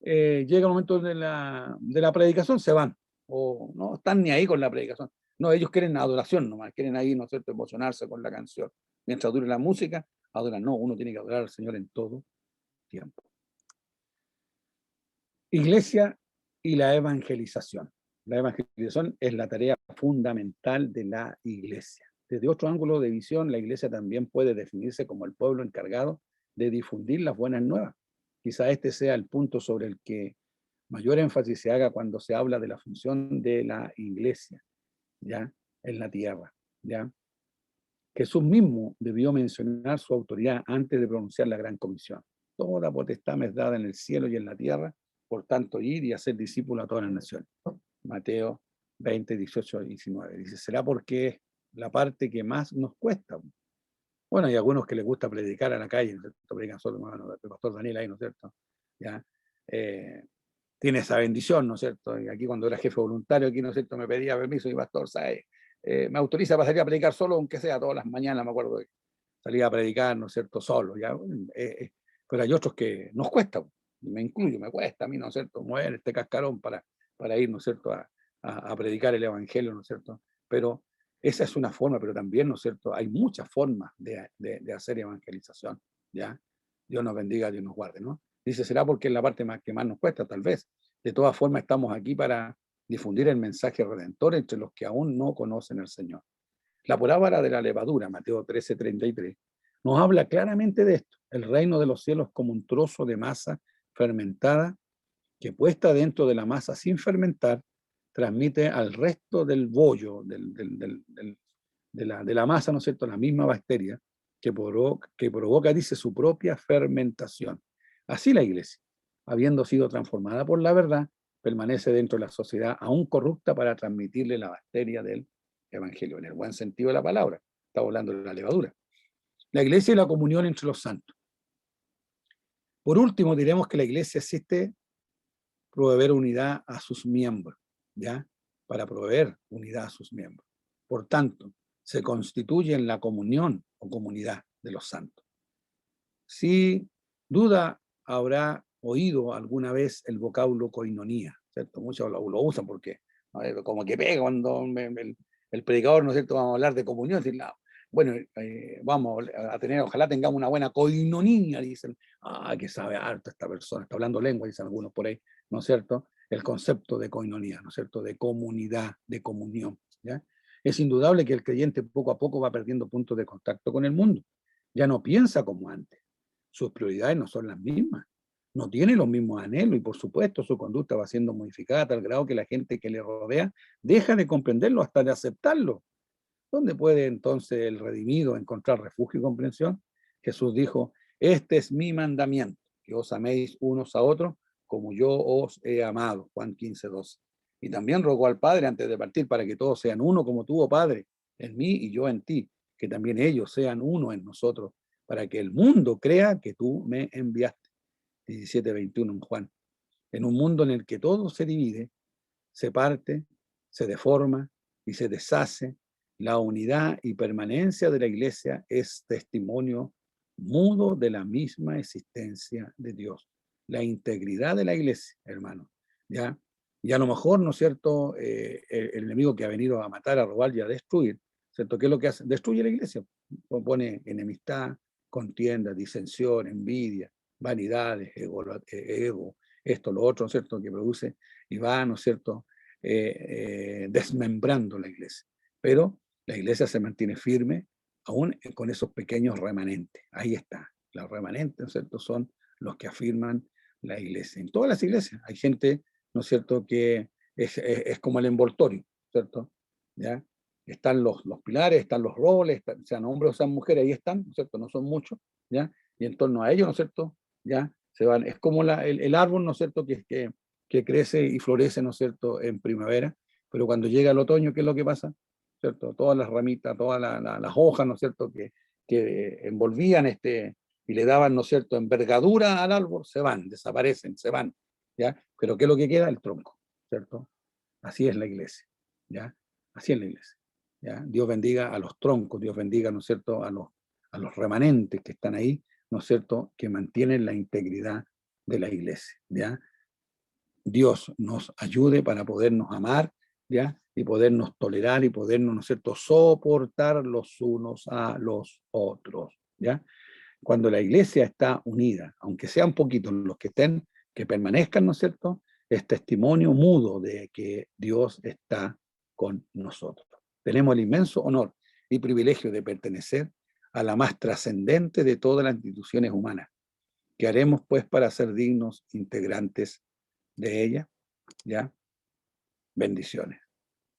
llega el momento de la predicación, se van, o no están ni ahí con la predicación. No, ellos quieren adoración nomás, quieren ahí, ¿no es cierto?, emocionarse con la canción. Mientras dure la música, adoran. No, uno tiene que adorar al Señor en todo tiempo. Iglesia y la evangelización. La evangelización es la tarea fundamental de la iglesia. Desde otro ángulo de visión, la iglesia también puede definirse como el pueblo encargado de difundir las buenas nuevas. Quizá este sea el punto sobre el que mayor énfasis se haga cuando se habla de la función de la iglesia, ¿ya? En la tierra, ¿ya? Jesús mismo debió mencionar su autoridad antes de pronunciar la gran comisión. Toda potestad me es dada en el cielo y en la tierra, por tanto ir y hacer discípulos a todas las naciones. Mateo 20, 18 y 19. Dice, será porque es la parte que más nos cuesta. Bueno, hay algunos que les gusta predicar a la calle, ¿no es cierto? Predican solo, bueno, el pastor Daniel ahí, ¿no es cierto? ¿Ya? Tiene esa bendición, ¿no es cierto? Y aquí cuando era jefe voluntario, aquí, ¿no es cierto?, me pedía permiso y pastor, ¿sabe? Me autoriza para salir a predicar solo, aunque sea todas las mañanas, me acuerdo que salía a predicar, ¿no es cierto?, solo, ¿ya? Pero hay otros que nos cuesta, me incluyo, me cuesta a mí, ¿no es cierto?, mover este cascarón para ir, ¿no es cierto?, a predicar el evangelio, ¿no es cierto? Pero esa es una forma, pero también, ¿no es cierto?, hay muchas formas de hacer evangelización, ¿ya? Dios nos bendiga, Dios nos guarde, ¿no? Dice, será porque es la parte que más nos cuesta, tal vez. De todas formas, estamos aquí para difundir el mensaje redentor entre los que aún no conocen al Señor. La parábola de la levadura, Mateo 13:33, nos habla claramente de esto. El reino de los cielos como un trozo de masa fermentada que puesta dentro de la masa sin fermentar, transmite al resto del bollo, de la masa, ¿no es cierto?, la misma bacteria que provoca, dice, su propia fermentación. Así la iglesia, habiendo sido transformada por la verdad, permanece dentro de la sociedad aún corrupta para transmitirle la bacteria del evangelio, en el buen sentido de la palabra. Estamos hablando de la levadura. La iglesia y la comunión entre los santos. Por último, diremos que la iglesia existe proveer unidad a sus miembros, ¿ya? Para proveer unidad a sus miembros. Por tanto, se constituye en la comunión o comunidad de los santos. Si duda habrá oído alguna vez el vocablo coinonía, ¿cierto? Muchos lo usan porque como que pega cuando el predicador, ¿no es cierto?, vamos a hablar de comunión, decir, no, bueno, vamos a tener, ojalá tengamos una buena coinonía, dicen, que sabe harto esta persona, está hablando lengua, dicen algunos por ahí, ¿no es cierto? El concepto de coinonía, ¿no es cierto?, de comunidad, de comunión, ¿ya? Es indudable que el creyente poco a poco va perdiendo puntos de contacto con el mundo, ya no piensa como antes, sus prioridades no son las mismas, no tiene los mismos anhelos y por supuesto su conducta va siendo modificada a tal grado que la gente que le rodea deja de comprenderlo hasta de aceptarlo. ¿Dónde puede entonces el redimido encontrar refugio y comprensión? Jesús dijo, este es mi mandamiento, que os améis unos a otros como yo os he amado. Juan 15:12. Y también rogó al Padre antes de partir para que todos sean uno como tú, oh Padre, en mí y yo en ti, que también ellos sean uno en nosotros, para que el mundo crea que tú me enviaste. 17:21 en Juan. En un mundo en el que todo se divide, se parte, se deforma y se deshace, la unidad y permanencia de la iglesia es testimonio mudo de la misma existencia de Dios. La integridad de la iglesia, hermano, ¿ya? Y a lo mejor, ¿no es cierto?, el enemigo que ha venido a matar, a robar y a destruir, ¿cierto? ¿Qué es lo que hace? Destruye la iglesia, pone enemistad, contienda, disensión, envidia, vanidades, ego, esto, lo otro, ¿no es cierto?, que produce y va, ¿no es cierto?, desmembrando la iglesia. Pero la iglesia se mantiene firme aún con esos pequeños remanentes. Ahí está. Los remanentes, ¿no es cierto?, son los que afirman la iglesia. En todas las iglesias hay gente, ¿no es cierto?, que es como el envoltorio, ¿cierto? ¿Ya? Están los pilares, están los roles, sean hombres o sean mujeres, ahí están, ¿no es cierto? No son muchos, ¿ya? Y en torno a ellos, ¿no es cierto?, ¿ya? Se van, es como el árbol, ¿no es cierto?, que crece y florece, ¿no es cierto?, en primavera, pero cuando llega el otoño, ¿qué es lo que pasa? ¿Cierto? Todas las ramitas, todas las hojas, ¿no es cierto?, que envolvían y le daban, ¿no es cierto?, envergadura al árbol, se van, desaparecen, se van, ¿ya? Pero ¿qué es lo que queda? El tronco, ¿cierto? Así es la iglesia, ¿ya? Así es la iglesia, ¿ya? Dios bendiga a los troncos, Dios bendiga, ¿no es cierto?, a los remanentes que están ahí, ¿no es cierto?, que mantienen la integridad de la iglesia, ¿ya? Dios nos ayude para podernos amar, ¿ya? Y podernos tolerar y podernos, ¿no es cierto?, soportar los unos a los otros, ¿ya? Cuando la iglesia está unida, aunque sean poquitos los que estén, que permanezcan, ¿no es cierto?, es testimonio mudo de que Dios está con nosotros. Tenemos el inmenso honor y privilegio de pertenecer a la más trascendente de todas las instituciones humanas. ¿Qué haremos, pues, para ser dignos integrantes de ella? ¿Ya? Bendiciones.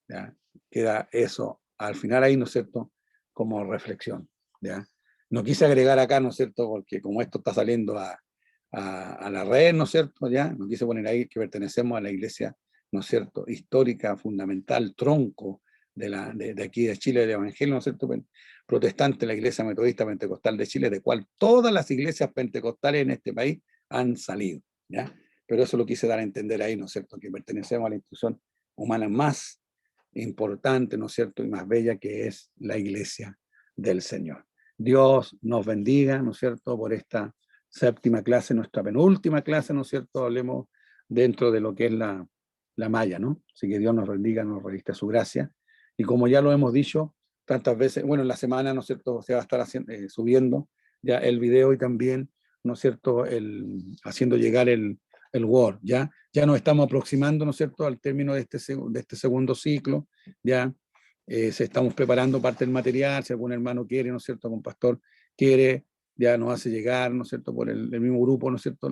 ¿Ya? Queda eso al final ahí, ¿no es cierto?, como reflexión. ¿Ya? No quise agregar acá, ¿no es cierto?, porque como esto está saliendo a la red, ¿no es cierto?, ya, no quise poner ahí que pertenecemos a la iglesia, ¿no es cierto?, histórica, fundamental, tronco de aquí de Chile, del Evangelio, ¿no es cierto?, protestante, la iglesia metodista pentecostal de Chile, de cual todas las iglesias pentecostales en este país han salido, ¿ya? Pero eso lo quise dar a entender ahí, ¿no es cierto?, que pertenecemos a la institución humana más importante, ¿no es cierto?, y más bella, que es la iglesia del Señor. Dios nos bendiga, ¿no es cierto?, por esta séptima clase, nuestra penúltima clase, ¿no es cierto?, hablemos dentro de lo que es la malla, ¿no? Así que Dios nos bendiga, nos revista su gracia. Y como ya lo hemos dicho tantas veces, bueno, en la semana, ¿no es cierto?, se va a estar subiendo ya el video y también, ¿no es cierto?, haciendo llegar el Word, ¿ya? Ya nos estamos aproximando, ¿no es cierto?, al término de este segundo ciclo, ya se estamos preparando parte del material, si algún hermano quiere, ¿no es cierto?, algún pastor quiere, ya nos hace llegar, ¿no es cierto?, por el mismo grupo, ¿no es cierto?,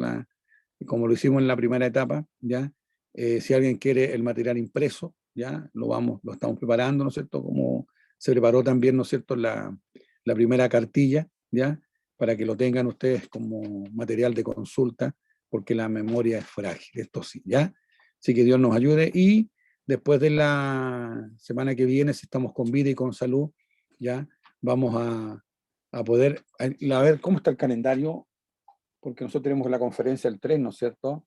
como lo hicimos en la primera etapa, ya, si alguien quiere el material impreso, ya, lo estamos preparando, ¿no es cierto?, como se preparó también, ¿no es cierto?, la primera cartilla, ya, para que lo tengan ustedes como material de consulta, porque la memoria es frágil, esto sí, ¿ya? Así que Dios nos ayude y después de la semana que viene, si estamos con vida y con salud, ¿ya? Vamos a poder, a ver cómo está el calendario, porque nosotros tenemos la conferencia el 3, ¿no es cierto?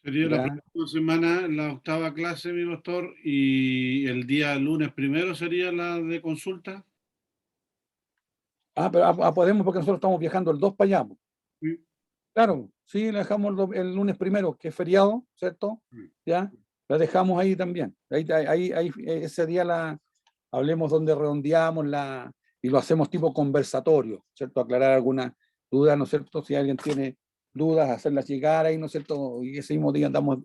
Sería la ¿Ya? próxima semana la octava clase, mi pastor, y el día lunes primero sería la de consulta. Pero podemos porque nosotros estamos viajando el 2 para allá. Sí. Claro, sí, la dejamos el lunes primero, que es feriado, ¿cierto? ¿Ya? La dejamos ahí también. Ahí, ese día hablemos donde redondeamos y lo hacemos tipo conversatorio, ¿cierto? Aclarar alguna duda, ¿no es cierto? Si alguien tiene dudas, hacerlas llegar ahí, ¿no es cierto? Y ese mismo día damos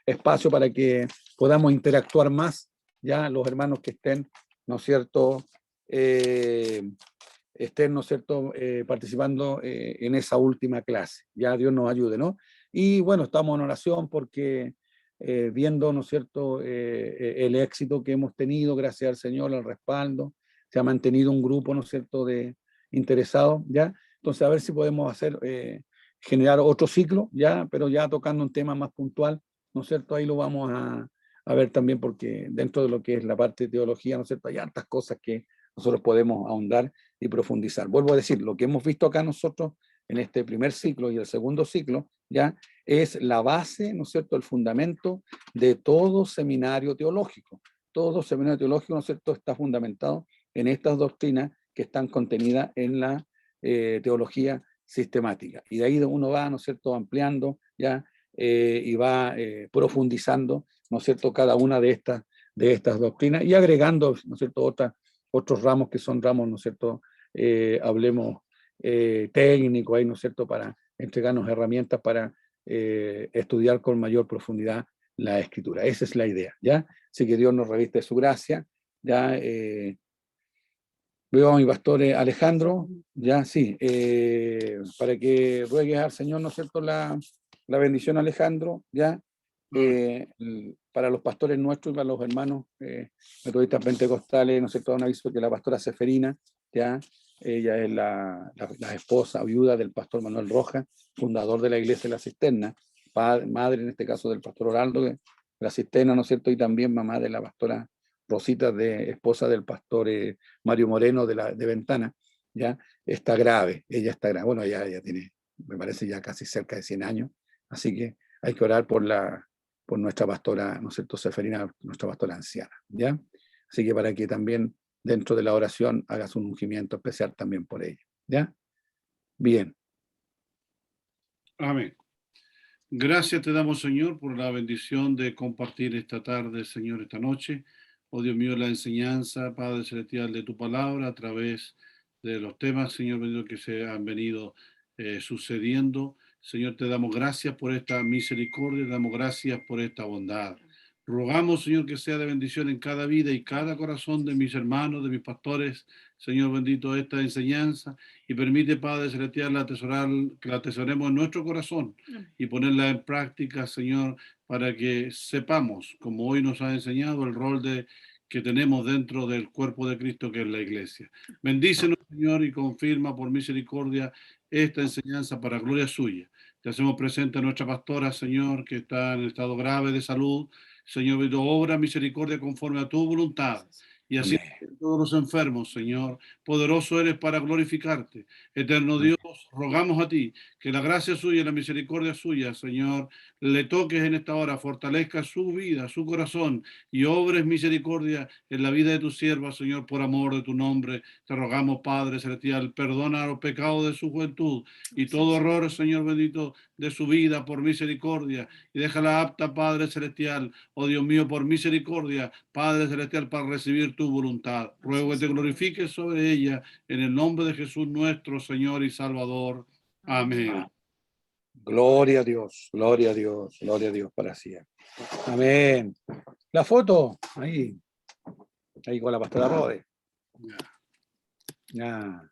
espacio para que podamos interactuar más, ya los hermanos que estén, ¿no es cierto?, estén, ¿no es cierto?, participando en esa última clase. Ya Dios nos ayude, ¿no? Y bueno, estamos en oración porque viendo, ¿no es cierto?, el éxito que hemos tenido, gracias al Señor, el respaldo, se ha mantenido un grupo, ¿no es cierto?, de interesados, ¿ya? Entonces, a ver si podemos generar otro ciclo, ¿ya? Pero ya tocando un tema más puntual, ¿no es cierto? Ahí lo vamos a ver también porque dentro de lo que es la parte de teología, ¿no es cierto?, hay hartas cosas que nosotros podemos ahondar y profundizar. Vuelvo a decir, lo que hemos visto acá nosotros en este primer ciclo y el segundo ciclo, ya es la base, ¿no es cierto?, el fundamento de todo seminario teológico. Todo seminario teológico, ¿no es cierto?, está fundamentado en estas doctrinas que están contenidas en la teología sistemática. Y de ahí uno va, ¿no es cierto?, ampliando, ya, y va profundizando, ¿no es cierto?, cada una de estas doctrinas y agregando, ¿no es cierto?, otros ramos que son ramos, ¿no es cierto?, hablemos técnico ahí, ¿no es cierto?, para entregarnos herramientas para estudiar con mayor profundidad la escritura. Esa es la idea, ¿ya? Así que Dios nos reviste de su gracia, ¿ya? Veo a mi pastor Alejandro, ya, sí, para que ruegues al Señor, ¿no es cierto?, la bendición, Alejandro, ¿ya? Para los pastores nuestros y para los hermanos metodistas pentecostales, ¿no es cierto?, un aviso que la pastora Seferina, ¿ya? Ella es la esposa, viuda del pastor Manuel Rojas, fundador de la iglesia de la Cisterna, madre en este caso del pastor Oraldo de la Cisterna, ¿no es cierto?, y también mamá de la pastora Rosita, esposa del pastor Mario Moreno de Ventana, ¿ya? Está grave, ella está grave, bueno, ella tiene, me parece, ya casi cerca de 100 años, así que hay que orar por nuestra pastora, ¿no es cierto?, Seferina, nuestra pastora anciana, ¿ya? Así que para que también dentro de la oración hagas un ungimiento especial también por ella, ¿ya? Bien. Amén. Gracias te damos, Señor, por la bendición de compartir esta tarde, Señor, esta noche. Oh Dios mío, la enseñanza, Padre Celestial, de tu palabra a través de los temas, Señor, bendito, que se han venido sucediendo. Señor, te damos gracias por esta misericordia, te damos gracias por esta bondad. Rogamos, Señor, que sea de bendición en cada vida y cada corazón de mis hermanos, de mis pastores, Señor bendito, esta enseñanza, y permite, Padre Celestial, que la atesoremos en nuestro corazón y ponerla en práctica, Señor, para que sepamos, como hoy nos ha enseñado, el rol que tenemos dentro del cuerpo de Cristo, que es la iglesia. Bendícenos, Señor, y confirma por misericordia esta enseñanza para gloria suya. Te hacemos presente a nuestra pastora, Señor, que está en estado grave de salud. Señor, bendito, obra misericordia conforme a tu voluntad. Y así todos los enfermos, Señor, poderoso eres para glorificarte. Eterno Dios, rogamos a ti que la gracia suya y la misericordia suya, Señor, le toques en esta hora, fortalezca su vida, su corazón y obres misericordia en la vida de tu sierva, Señor, por amor de tu nombre. Te rogamos, Padre Celestial, perdona los pecados de su juventud y todo error, Señor bendito, de su vida por misericordia, y déjala apta, Padre Celestial, oh Dios mío, por misericordia, Padre Celestial, para recibir tu voluntad. Ruego que te glorifiques sobre ella, en el nombre de Jesús nuestro Señor y Salvador. Amén. Gloria a Dios, gloria a Dios, gloria a Dios para siempre. Amén. La foto, ahí con la pastora Rode. Ya.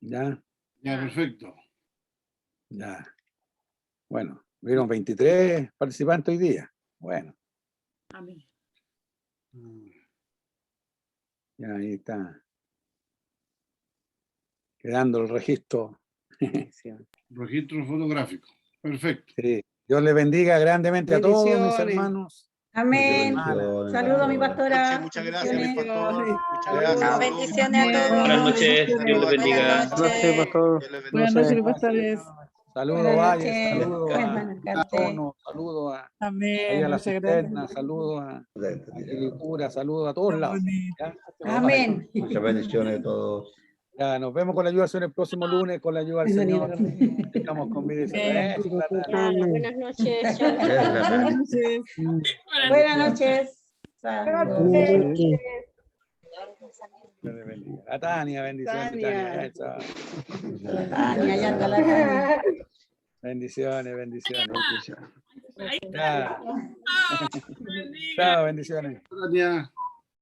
Ya, Ya, perfecto. ya. Bueno, vieron 23 participantes hoy día. Bueno. Amén. Ya ahí está. Quedando el registro. Registro fotográfico. Perfecto. Sí. Dios le bendiga grandemente a todos mis Bendiciones. hermanos. Amén. Bendiciones, Saludos a mi pastora. Muchas gracias, mi pastor. Muchas Saludos. gracias. Bendiciones a todos. Buenas noches, Dios les bendiga. Buenas noches, Dios les bendiga. Buenas noches, mis pastores. Saludos, Buenas Valle, noches. saludos Buenas noches. saludos a Amén. a la Muchas cisterna, gracias. saludos a Quilicura, saludos a todos lados. ¿Ya? Amén. Muchas bendiciones a todos. Ya, nos vemos con la ayuda del Señor el próximo lunes, con la ayuda del Señor. Estamos con vida y salud. Buenas noches. Buenas noches. Buenas noches. Saludos. Dios le bendiga. A Tania, bendiciones. Tania. Chao. Tania, ya está la Tania. Bendiciones. Ya. Chao, bendiciones. Tania.